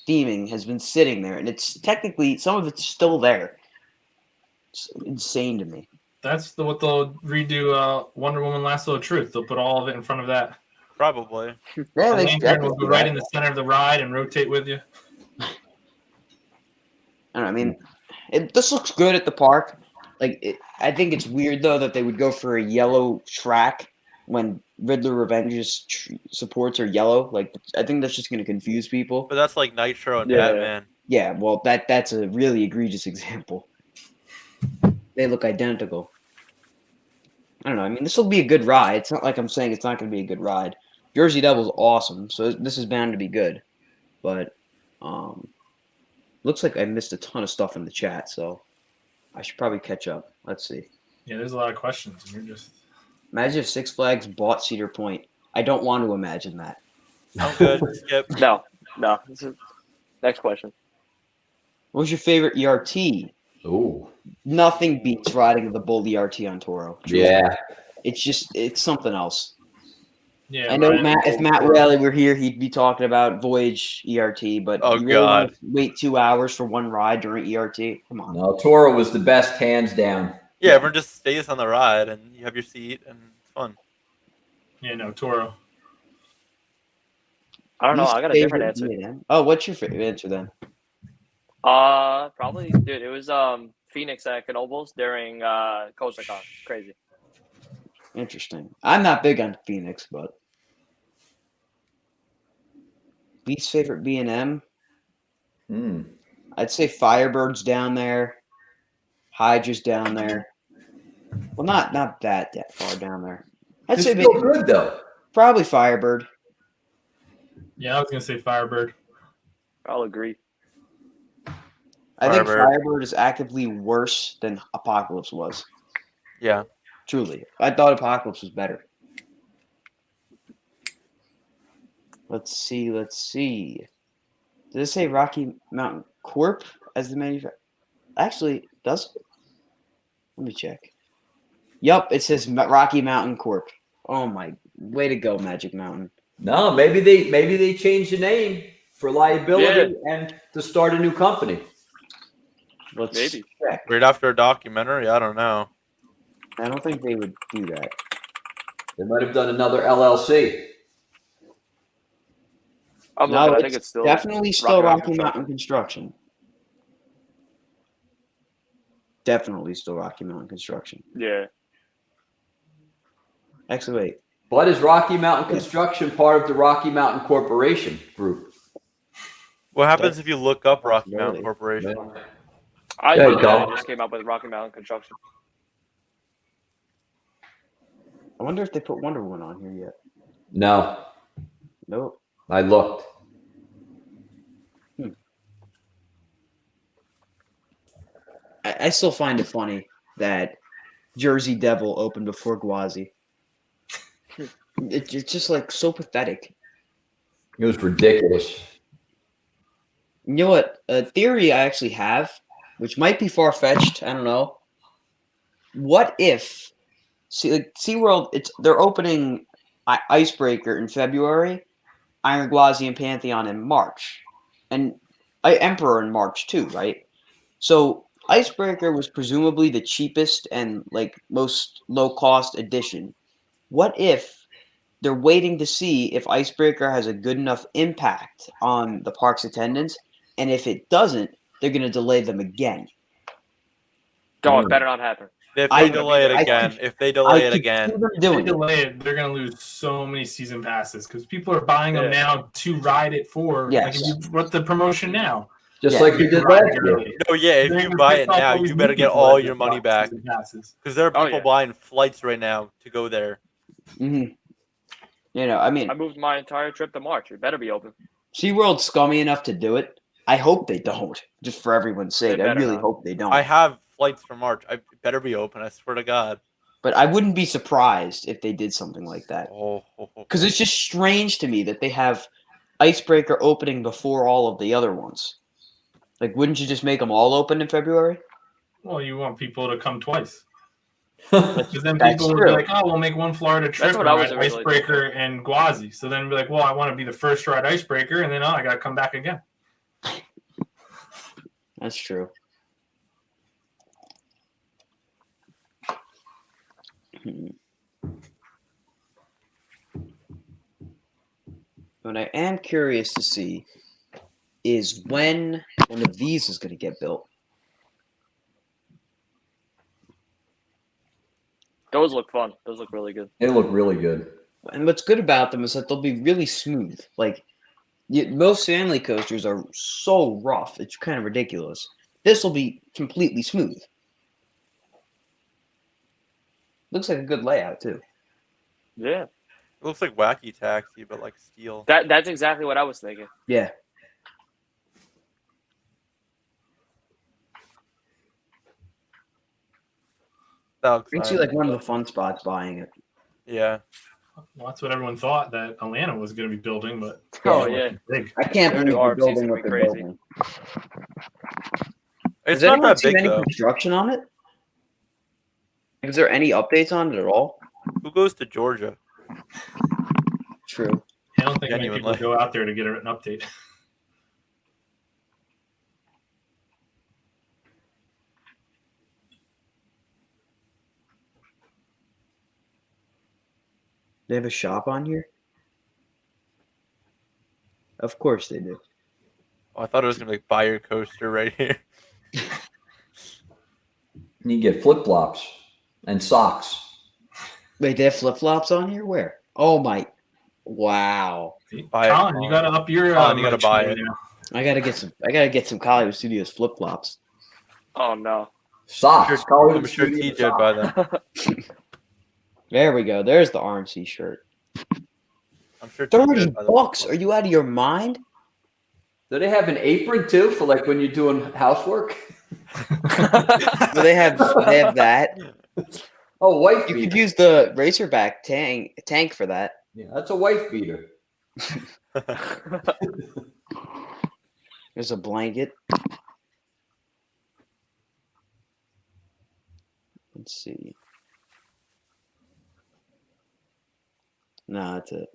theming has been sitting there, and it's technically some of it's still there. It's insane to me. that's what they'll redo Wonder Woman Lasso of Truth. They'll put all of it in front of that. Probably. Yeah, The they lantern will definitely go right in the center of the ride and rotate with you. I don't know. I mean, this looks good at the park. I think it's weird though that they would go for a yellow track when Riddler Revenge's supports are yellow. Like, I think that's just going to confuse people. But that's like Nitro and Yeah. Batman. Yeah, well, that's a really egregious example. They look identical. I don't know. I mean, this will be a good ride. It's not like I'm saying it's not going to be a good ride. Jersey Devil's awesome, so this is bound to be good. But looks like I missed a ton of stuff in the chat, so I should probably catch up. Let's see. Yeah, there's a lot of questions. And you're just Imagine if Six Flags bought Cedar Point. I don't want to imagine that. I'm good. Skip. No. Next question. What was your favorite ERT? Ooh. Nothing beats riding the Bull ERT on Toro. Truly. Yeah. It's something else. yeah. I know Ryan, if Matt Raleigh were here, he'd be talking about Voyage ERT, but Oh, you really want God. to wait 2 hours for one ride during ERT? Come on. No, Toro was the best, hands down. Yeah, everyone just stays on the ride and you have your seat and it's fun. Yeah, no, Toro. I don't know. Least I got a different favorite answer. man. Oh, what's your favorite answer then? Probably, dude. It was Phoenix at Knobles during CoasterCon. Crazy. Interesting. I'm not big on Phoenix, but least favorite B&M. I'd say Firebird's down there. Hydra's down there. Well, not that far down there. I'd It's say still maybe, good though. probably Firebird. Yeah, I was gonna say Firebird. I'll agree. I think Firebird. Firebird is actively worse than Apocalypse was. Yeah. Truly. I thought Apocalypse was better. Let's see. Did it say Rocky Mountain Corp as the manufacturer? Actually, does it? Let me check. Yup, it says Rocky Mountain Corp. Oh my, way to go, Magic Mountain. No, maybe they changed the name for liability and to start a new company. Let's Maybe. check. Right after a documentary, I don't know. I don't think they would do that. They might have done another LLC. I'm No, looking. I it's think it's still definitely still Rocky Rocky Mountain Mountain Construction. Definitely still Rocky Mountain Construction. Yeah. Actually, wait. But is Rocky Mountain Construction part of the Rocky Mountain Corporation group? What happens if you look up Rocky Mountain Possibility. Corporation? I There you think go. they just came up with Rocky Mountain Construction. I wonder if they put Wonder Woman on here yet. No, Nope. I looked. I still find it funny that Jersey Devil opened before Gwazi. It's just like so pathetic. It was ridiculous. You know what? A theory I actually have, which might be far fetched. I don't know. What if SeaWorld? They're opening Icebreaker in February, Iron Gwazi and Pantheon in March, and Emperor in March too, right? So Icebreaker was presumably the cheapest and like most low cost edition. What if they're waiting to see if Icebreaker has a good enough impact on the park's attendance, and if it doesn't, they're going to delay them again. Dog, better not happen. If I- they delay it I again, could- if they delay it could again, see them If they doing it. delay it, they're gonna lose so many season passes because people are buying them Yeah. now to ride it for. Yes. Like, if you what's the promotion now? Just Yeah. like you did Ride last year. early. no, yeah, if They're you gonna buy piss it off now, all these you better new get people all that your just money bought back. season passes. Because there are Oh, people yeah. buying flights right now to go there. Mm-hmm. You know, I mean, I moved my entire trip to March. It better be open. SeaWorld's scummy enough to do it. I hope they don't, just for everyone's sake. They I better really not. hope they don't. I have flights for March. I better be open. I swear to God. But I wouldn't be surprised if they did something like that. Oh, Because it's just strange to me that they have Icebreaker opening before all of the other ones. Like, wouldn't you just make them all open in February? Well, you want people to come twice. Because then That's people will true. be like, oh, we'll make one Florida trip what and I ride was originally Icebreaker and Gwazi. So then be like, well, I want to be the first to ride Icebreaker, and then, I got to come back again. That's true. What I am curious to see is when one of these is going to get built. Those look fun. Those look really good. They look really good. And what's good about them is that they'll be really smooth. Like, most family coasters are so rough, it's kind of ridiculous. This will be completely smooth. Looks like a good layout, too. Yeah. it looks like Wacky Taxi, but like steel. That's exactly what I was thinking. Yeah. That looks Makes nice. you like one of the fun spots buying it. Yeah. Well, that's what everyone thought that Atlanta was going to be building, but Oh, yeah. big. I can't Their believe new they're RFC's building gonna what be they're crazy. building. It's Has not anyone that seen big any though. construction on it? Is there any updates on it at all? Who goes to Georgia? True. I don't think many people Genuinely. go out there to get an update. They have a shop on here? Of course they do. Oh, I thought it was gonna be like buy your coaster right here. And you get flip flops and socks. Wait, they have flip flops on here? Where? Oh my! Wow! Buy it, Colin, you gotta up your Colin, you gotta merch buy game it. now. I gotta get some. I gotta get some Hollywood Studios flip flops. Oh no. Socks. I'm sure TJ would buy them. There we go. There's the RMC shirt. I'm sure TJ 30 would buy them. bucks? Are you out of your mind? Do they have an apron too for like when you're doing housework? Well, they have that. Oh, wife You beater. could use the Racerback tank for that. Yeah, that's a wife beater. There's a blanket. Let's see. No, that's it.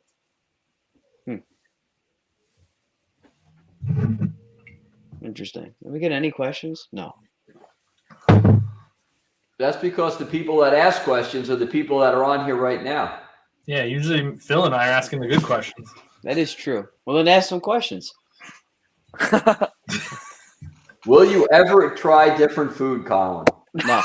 Interesting. Did we get any questions? No. That's because the people that ask questions are the people that are on here right now. Yeah, usually Phil and I are asking the good questions. That is true. Well, then ask some questions. Will you ever try different food, Colin? No.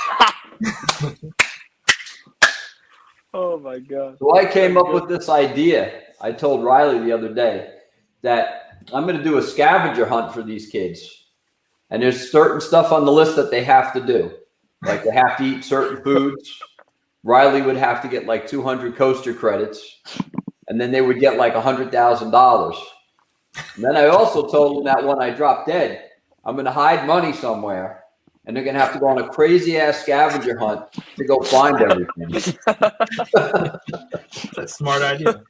Oh my god. So I came up with this idea. I told Riley the other day that I'm going to do a scavenger hunt for these kids. And there's certain stuff on the list that they have to do. Like they have to eat certain foods. Riley would have to get like 200 coaster credits. And then they would get like $100,000. And then I also told them that when I drop dead, I'm going to hide money somewhere. And they're going to have to go on a crazy-ass scavenger hunt to go find everything. That's a smart idea.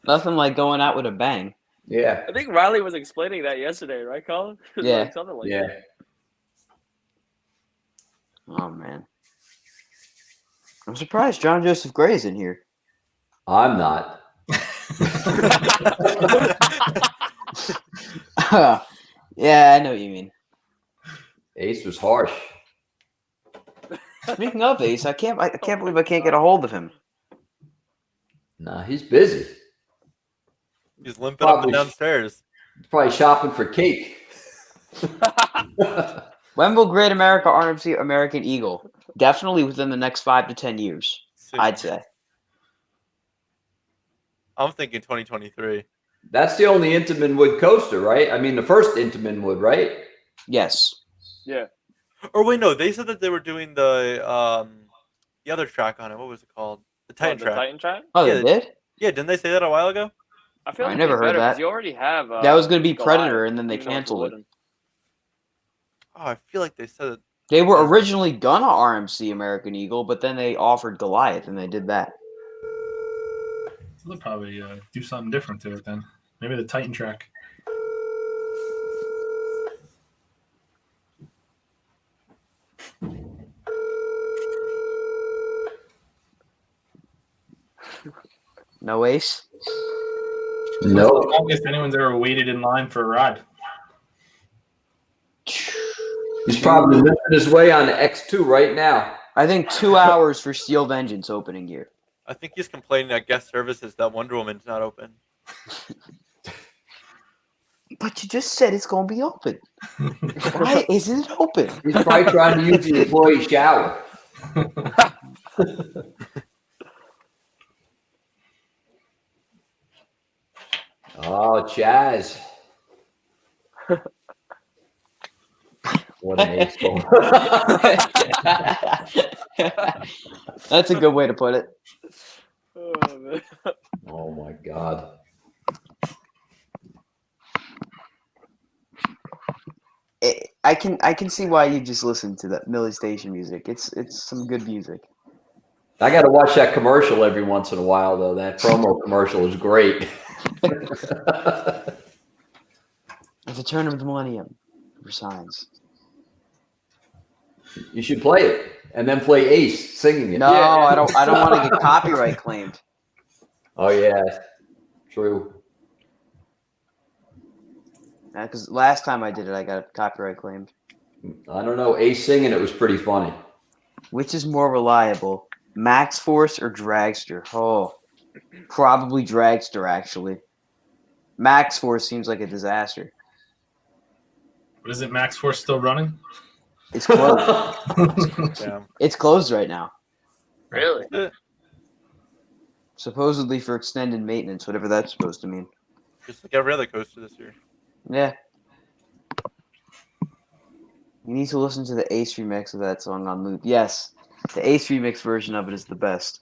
Nothing like going out with a bang. Yeah. I think Riley was explaining that yesterday, right, Colin? It was Yeah. like something like Yeah. that. Oh, man. I'm surprised John Joseph Gray's in here. I'm not. Yeah, I know what you mean. Ace was harsh. Speaking of Ace, I can't believe I can't get a hold of him. Nah, he's busy. He's limping up and Probably. downstairs. He's probably shopping for cake. When will Great America RMC American Eagle? Definitely within the next 5 to 10 years, Soon. I'd say. I'm thinking 2023. That's the only Intamin Wood coaster, right? I mean, the first Intamin Wood, right? Yes. Yeah. Or wait, no, they said that they were doing the other track on it. What was it called? The Titan The track. Titan track? Oh, Yeah, they did? Yeah, didn't they say that a while ago? I feel I like never it's heard better 'cause that. You already have. That was going to be Goliath, Predator, and then they even though it's canceled it. wooden. Oh, I feel like they said it. They were originally gonna RMC American Eagle, but then they offered Goliath, and they did that. They'll probably do something different to it then. Maybe the Titan track. No Ace? What's the longest anyone's ever waited in line for a ride? He's probably living his way on X2 right now. I think 2 hours for Steel Vengeance opening year. I think he's complaining that guest services that Wonder Woman's not open. But you just said it's going to be open. Why isn't it open? He's probably trying to use the employee shower. Oh, Chaz. What an asshole. That's a good way to put it. Oh, man. Oh, my God. I can see why you just listen to that Millie Station music. It's some good music. I got to watch that commercial every once in a while, though. That promo commercial is great. At the turn of the millennium, for signs. You should play it and then play Ace singing it. No, Yeah. I don't want to get copyright claimed. Oh, yeah. True. Because last time I did it, I got copyright claimed. I don't know. Ace singing it was pretty funny. Which is more reliable, Max Force or Dragster? Oh, probably Dragster, actually. Max Force seems like a disaster. What is it, Max Force still running? It's closed. Damn. It's closed right now. Really? Supposedly for extended maintenance, whatever that's supposed to mean. Just like every other coaster this year. Yeah. You need to listen to the Ace remix of that song on loop. Yes, the Ace remix version of it is the best.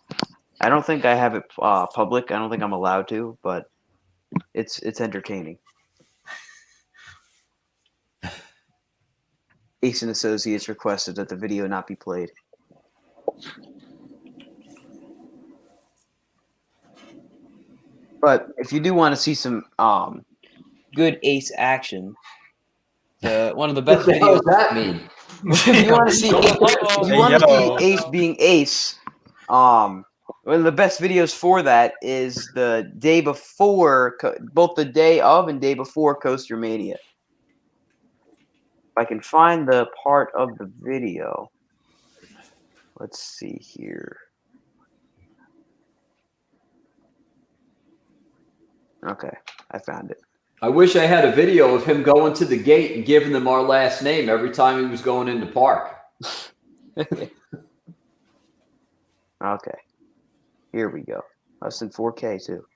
I don't think I have it public. I don't think I'm allowed to, but it's entertaining. Ace and Associates requested that the video not be played. But if you do want to see some good Ace action, one of the best What the hell videos. does that mean? If you want to see, if you want to see Ace being Ace, one of the best videos for that is the day before, both the day of and day before Coaster Mania. If I can find the part of the video, let's see here. Okay, I found it. I wish I had a video of him going to the gate and giving them our last name every time he was going in the park. Okay, here we go. That's in 4K too.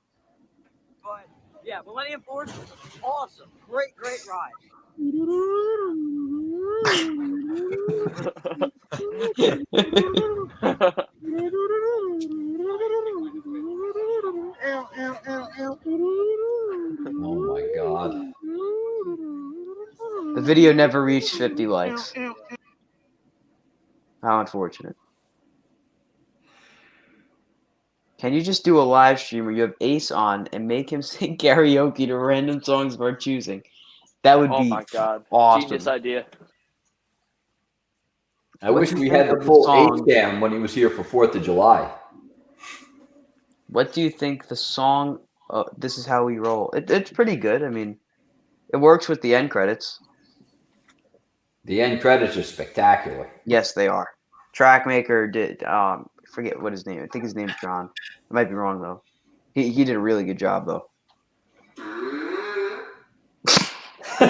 But yeah, Millennium Force, awesome, great ride. Oh my God. The video never reached 50 likes. How unfortunate. Can you just do a live stream where you have Ace on and make him sing karaoke to random songs of our choosing? That would Oh be my God. awesome. Genius idea. I wish we had the full Ace cam when he was here for 4th of July. What do you think the song, This Is How We Roll? It's pretty good. I mean, it works with the end credits. The end credits are spectacular. Yes, they are. Trackmaker did, forget what his name, I think his name's John. I might be wrong, though. He did a really good job, though. 9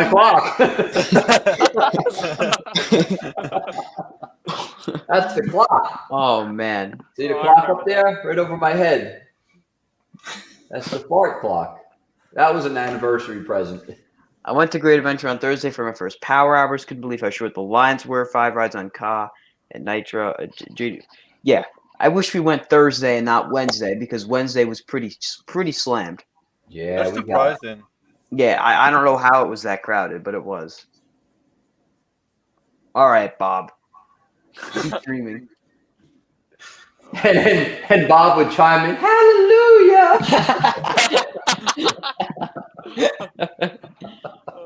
o'clock. That's the clock. Oh, man. See the clock up there? Right over my head. That's the fart clock. That was an anniversary present. I went to Great Adventure on Thursday for my first power hours. Couldn't believe how short the lines were. 5 rides on Ka and Nitro. Yeah, I wish we went Thursday and not Wednesday because Wednesday was pretty slammed. Yeah, That's we got it. surprising. Yeah, I don't know how it was that crowded, but it was. All right, Bob. Keep dreaming. And Bob would chime in, Hallelujah!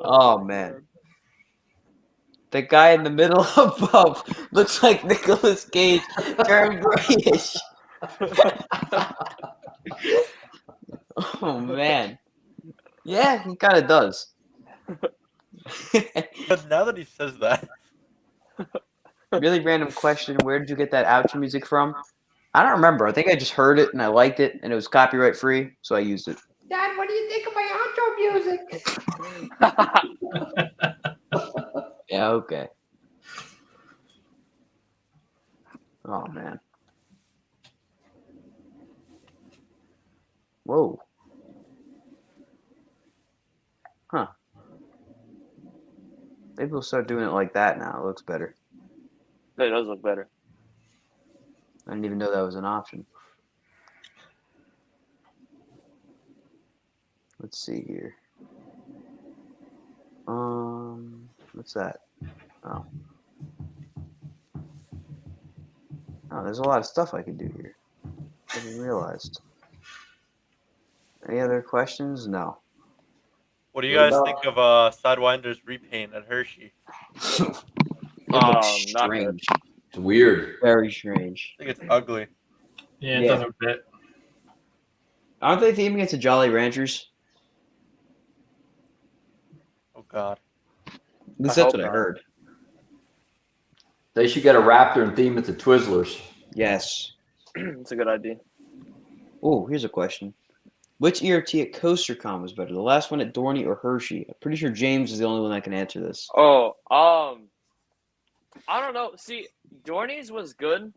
Oh, man. The guy in the middle above looks like Nicolas Cage turned grayish. Oh, man. Yeah, he kind of does. But now that he says that, Really random question. Where did you get that outro music from? I don't remember. I think I just heard it and I liked it and it was copyright free, so I used it. Dad, what do you think of my outro music? Yeah, okay. Oh, man. Whoa. Huh. Maybe we'll start doing it like that now. It looks better. It does look better. I didn't even know that was an option. Let's see here. What's that? Oh. Oh, there's a lot of stuff I could do here. I didn't realize. Any other questions? No. what do you guys think of Sidewinder's repaint at Hershey? It looks Not strange. It's weird. Very strange. I think it's ugly. Yeah, it Yeah. doesn't fit. Aren't they theming it to Jolly Ranchers? Oh God. At least I that's hope what I not. heard. They should get a Raptor and theme it to Twizzlers. Yes. It's a good idea. Oh, here's a question. Which ERT at CoasterCon was better? The last one at Dorney or Hershey? I'm pretty sure James is the only one that can answer this. Oh, I don't know. See, Dorney's was good,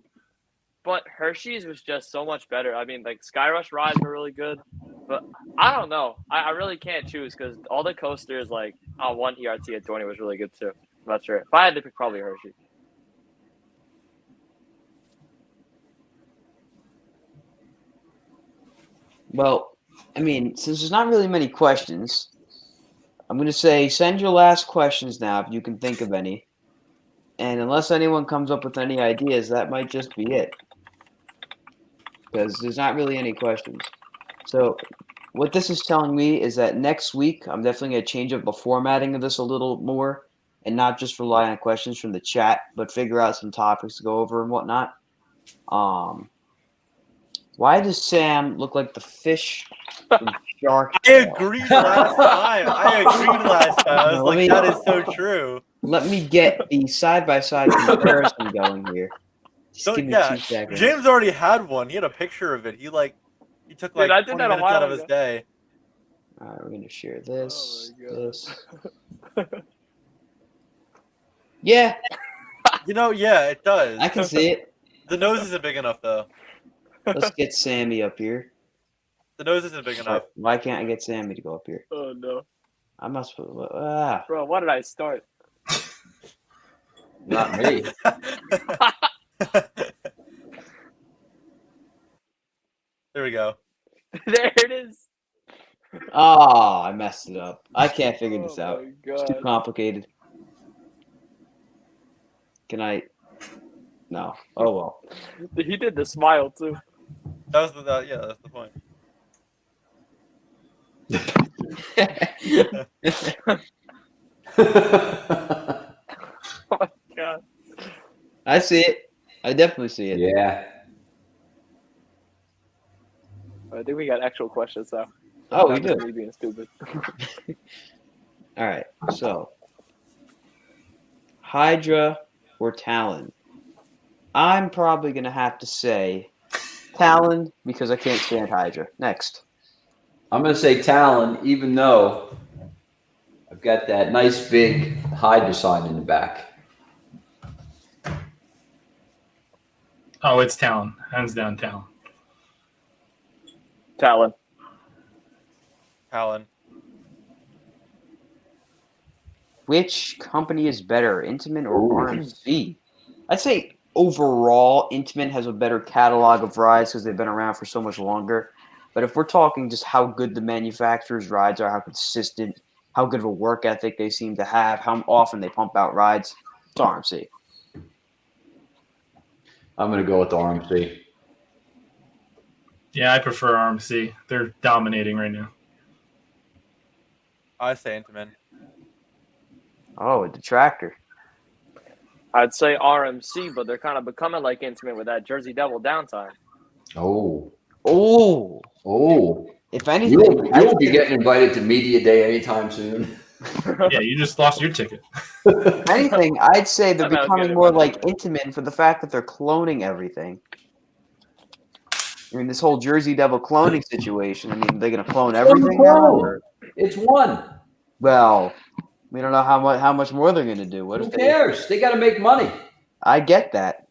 But Hershey's was just so much better. I mean, like Sky Rush rides were really good, but I don't know. I really can't choose because all the coasters, like one ERT at Dorney was really good too. I'm not sure. If I had to pick, probably Hershey. Well, I mean, since there's not really many questions, I'm going to say send your last questions now if you can think of any. And unless anyone comes up with any ideas, that might just be it. Because there's not really any questions. So what this is telling me is that next week, I'm definitely going to change up the formatting of this a little more and not just rely on questions from the chat, but figure out some topics to go over and whatnot. Why does Sam look like the fish from Shark I Tale? agreed last time. I was No, like, that is so true. Let me get the side-by-side comparison going here. Just So give me yeah, 2 seconds. James already had one. He had a picture of it. He took Dude, like I did 20 that a minutes while out of his ago. day. All right, we're going to share this, Oh my God. this. Yeah, Yeah, it does. I can see it. The nose isn't big enough though. Let's get Sammy up here. The nose isn't big enough. Why can't I get Sammy to go up here? Oh no, I must. bro! Why did I start? Not me. There we go. There it is. Oh, I messed it up. I can't figure this out. My It's too God. complicated. Can I? No. Oh well. He did the smile too. That's the point. Oh my God. I see it. I definitely see it. Yeah. I think we got actual questions now. Oh, we Not just do. me being stupid. All right. So, Hydra or Talon? I'm probably gonna have to say Talon because I can't stand Hydra. Next. I'm going to say Talon, even though I've got that nice big hide design in the back. Oh, it's Talon. Hands down, Talon. Talon. Talon. Which company is better, Intamin or Ooh. RMC? I'd say overall, Intamin has a better catalog of rides because they've been around for so much longer. But if we're talking just how good the manufacturer's rides are, how consistent, how good of a work ethic they seem to have, how often they pump out rides, it's RMC. I'm going to go with the RMC. Yeah, I prefer RMC. They're dominating right now. I say Intamin. Oh, a detractor. I'd say RMC, but they're kind of becoming like Intimate with that Jersey Devil downtime. Oh. Oh, Oh. if anything, You won't be getting invited to Media Day anytime soon. Yeah, you just lost your ticket. if anything, I'd say they're I thought I was becoming getting more my like ticket. Intamin for the fact that they're cloning everything. I mean, this whole Jersey Devil cloning situation. I mean, they're going to clone everything now? Or? It's one. Well, we don't know how much more they're going to do. What Who if they? cares? They got to make money. I get that.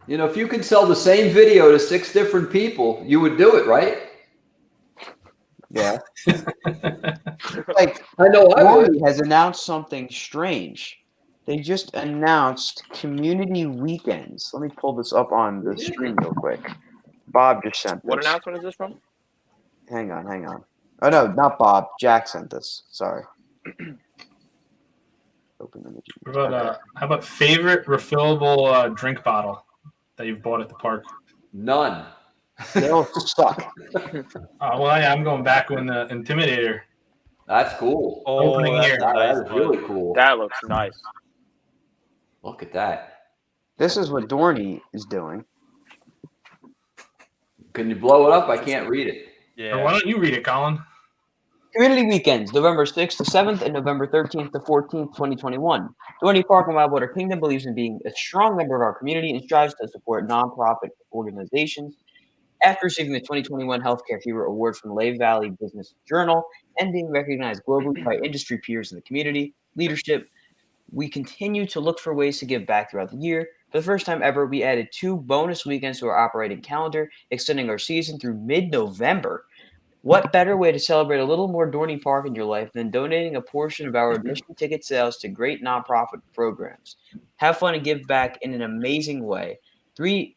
You know, if you could sell the same video to 6 different people, you would do it, right? Yeah. Like, I know I would. Rory has announced something strange. They just announced community weekends. Let me pull this up on the stream real quick. Bob just sent this. What announcement is this from? Hang on. Oh, no, not Bob. Jack sent this. Sorry. Open image. What about, how about favorite refillable drink bottle that you've bought at the park? None. They all suck. Well, yeah, I'm going back when the Intimidator. That's cool. Opening that's here. a That nice is one. really cool. That looks nice. Look at that. This is what Dorney is doing. Can you blow it up? I can't read it. Or why Yeah. don't you read it, Colin? Community weekends, November 6th to 7th and November 13th to 14th, 2021. Dorney Park and Wildwater Kingdom believes in being a strong member of our community and strives to support nonprofit organizations. After receiving the 2021 Healthcare Hero Award from Lehigh Valley Business Journal and being recognized globally by industry peers in the community, leadership we continue to look for ways to give back throughout the year. For the first time ever, we added 2 bonus weekends to our operating calendar, extending our season through mid-November. What better way to celebrate a little more Dorney Park in your life than donating a portion of our admission ticket sales to great nonprofit programs? Have fun and give back in an amazing way. $3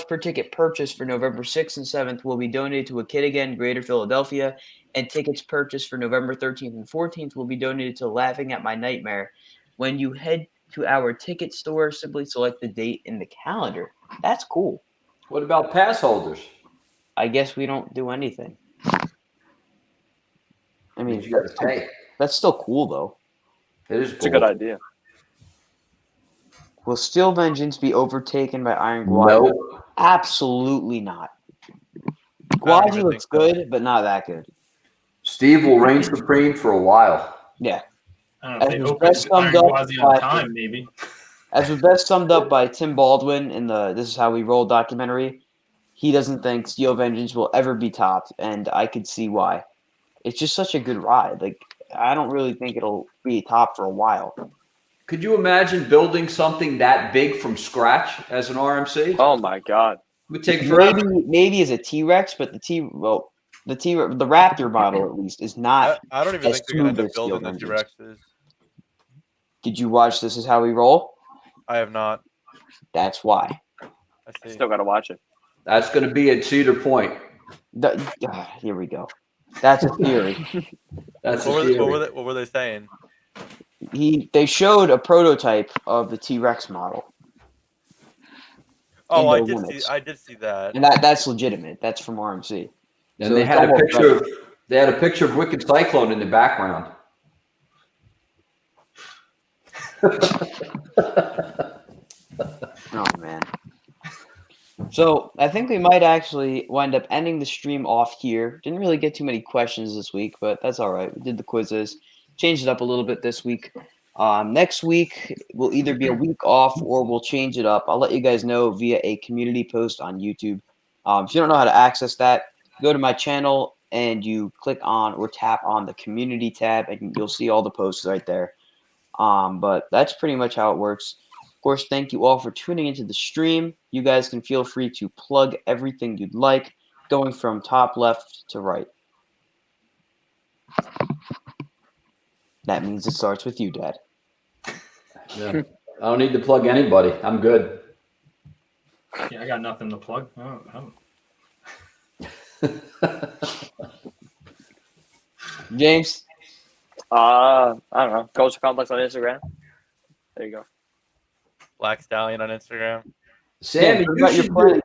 per ticket purchase for November 6th and 7th will be donated to A Kid Again, Greater Philadelphia, and tickets purchased for November 13th and 14th will be donated to Laughing at My Nightmare. When you head to our ticket store, simply select the date in the calendar. That's cool. What about pass holders? I guess we don't do anything. I mean, You got to pay. that's still cool, though. It is. It's a good idea. Will Steel Vengeance be overtaken by Iron Gwazi? No. Absolutely not. I don't Gwazi even looks think so. good, but not that good. Steve will reign supreme for a while. Yeah. I don't know if As they was opened best summed Iron up Gwazi on by- time, maybe. As was best summed up by Tim Baldwin in the This Is How We Roll documentary, he doesn't think Steel Vengeance will ever be topped, and I could see why. It's just such a good ride. Like, I don't really think it'll be top for a while. Could you imagine building something that big from scratch as an RMC? Oh my god. It would take forever. Maybe as a T-Rex, but the Raptor model at least is not. I don't even as think they're gonna end smooth up as Steel building the Vengeance. T-Rexes. Did you watch This Is How We Roll? I have not. That's why. I see. Still gotta watch it. That's going to be at Cedar Point. Here we go. That's a theory. That's What a what were they saying? They showed a prototype of the T-Rex model, Oh, in their limits. I did see that. and that's legitimate. That's from RMC. And So they it's had a almost picture like- of Wicked Cyclone in the background. Oh man. So I think we might actually wind up ending the stream off here. Didn't really get too many questions this week, but that's all right. We did the quizzes, changed it up a little bit this week. Next week will either be a week off or we'll change it up. I'll let you guys know via a community post on YouTube. If you don't know how to access that, go to my channel and you click on or tap on the community tab and you'll see all the posts right there. But that's pretty much how it works. Of course, thank you all for tuning into the stream. You guys can feel free to plug everything you'd like, going from top left to right. That means it starts with you, Dad. Yeah. I don't need to plug anybody. I'm good. Yeah, I got nothing to plug. James? I don't know. Coastal Complex on Instagram. There you go. Black Stallion on Instagram. Sammy, what about your plan?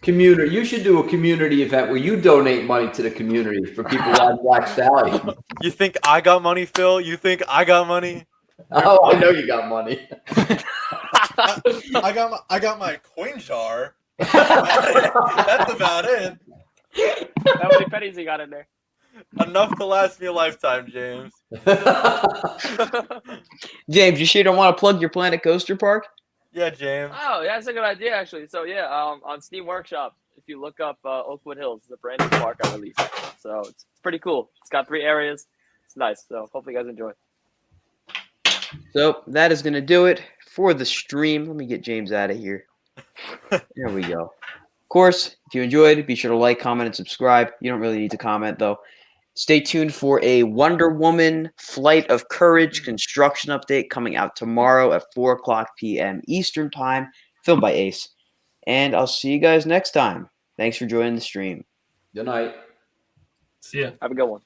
You should do a community event where you donate money to the community for people like Black Stallion. You think I got money, Phil? You think I got money? Oh, I know you got money. I got my coin jar. That's about it. How many pennies you got in there? Enough to last me a lifetime, James. James, you sure don't want to plug your Planet Coaster Park? Yeah, James. Oh, yeah, that's a good idea, actually. So, yeah, on Steam Workshop, if you look up Oakwood Hills, it's a brand new park I released. So, it's pretty cool. It's got 3 areas. It's nice. So, hopefully you guys enjoy. So that is going to do it for the stream. Let me get James out of here. There we go. Of course, if you enjoyed, be sure to like, comment, and subscribe. You don't really need to comment, though. Stay tuned for a Wonder Woman Flight of Courage construction update coming out tomorrow at 4 o'clock p.m. Eastern Time, filmed by Ace. And I'll see you guys next time. Thanks for joining the stream. Good night. See ya. Have a good one.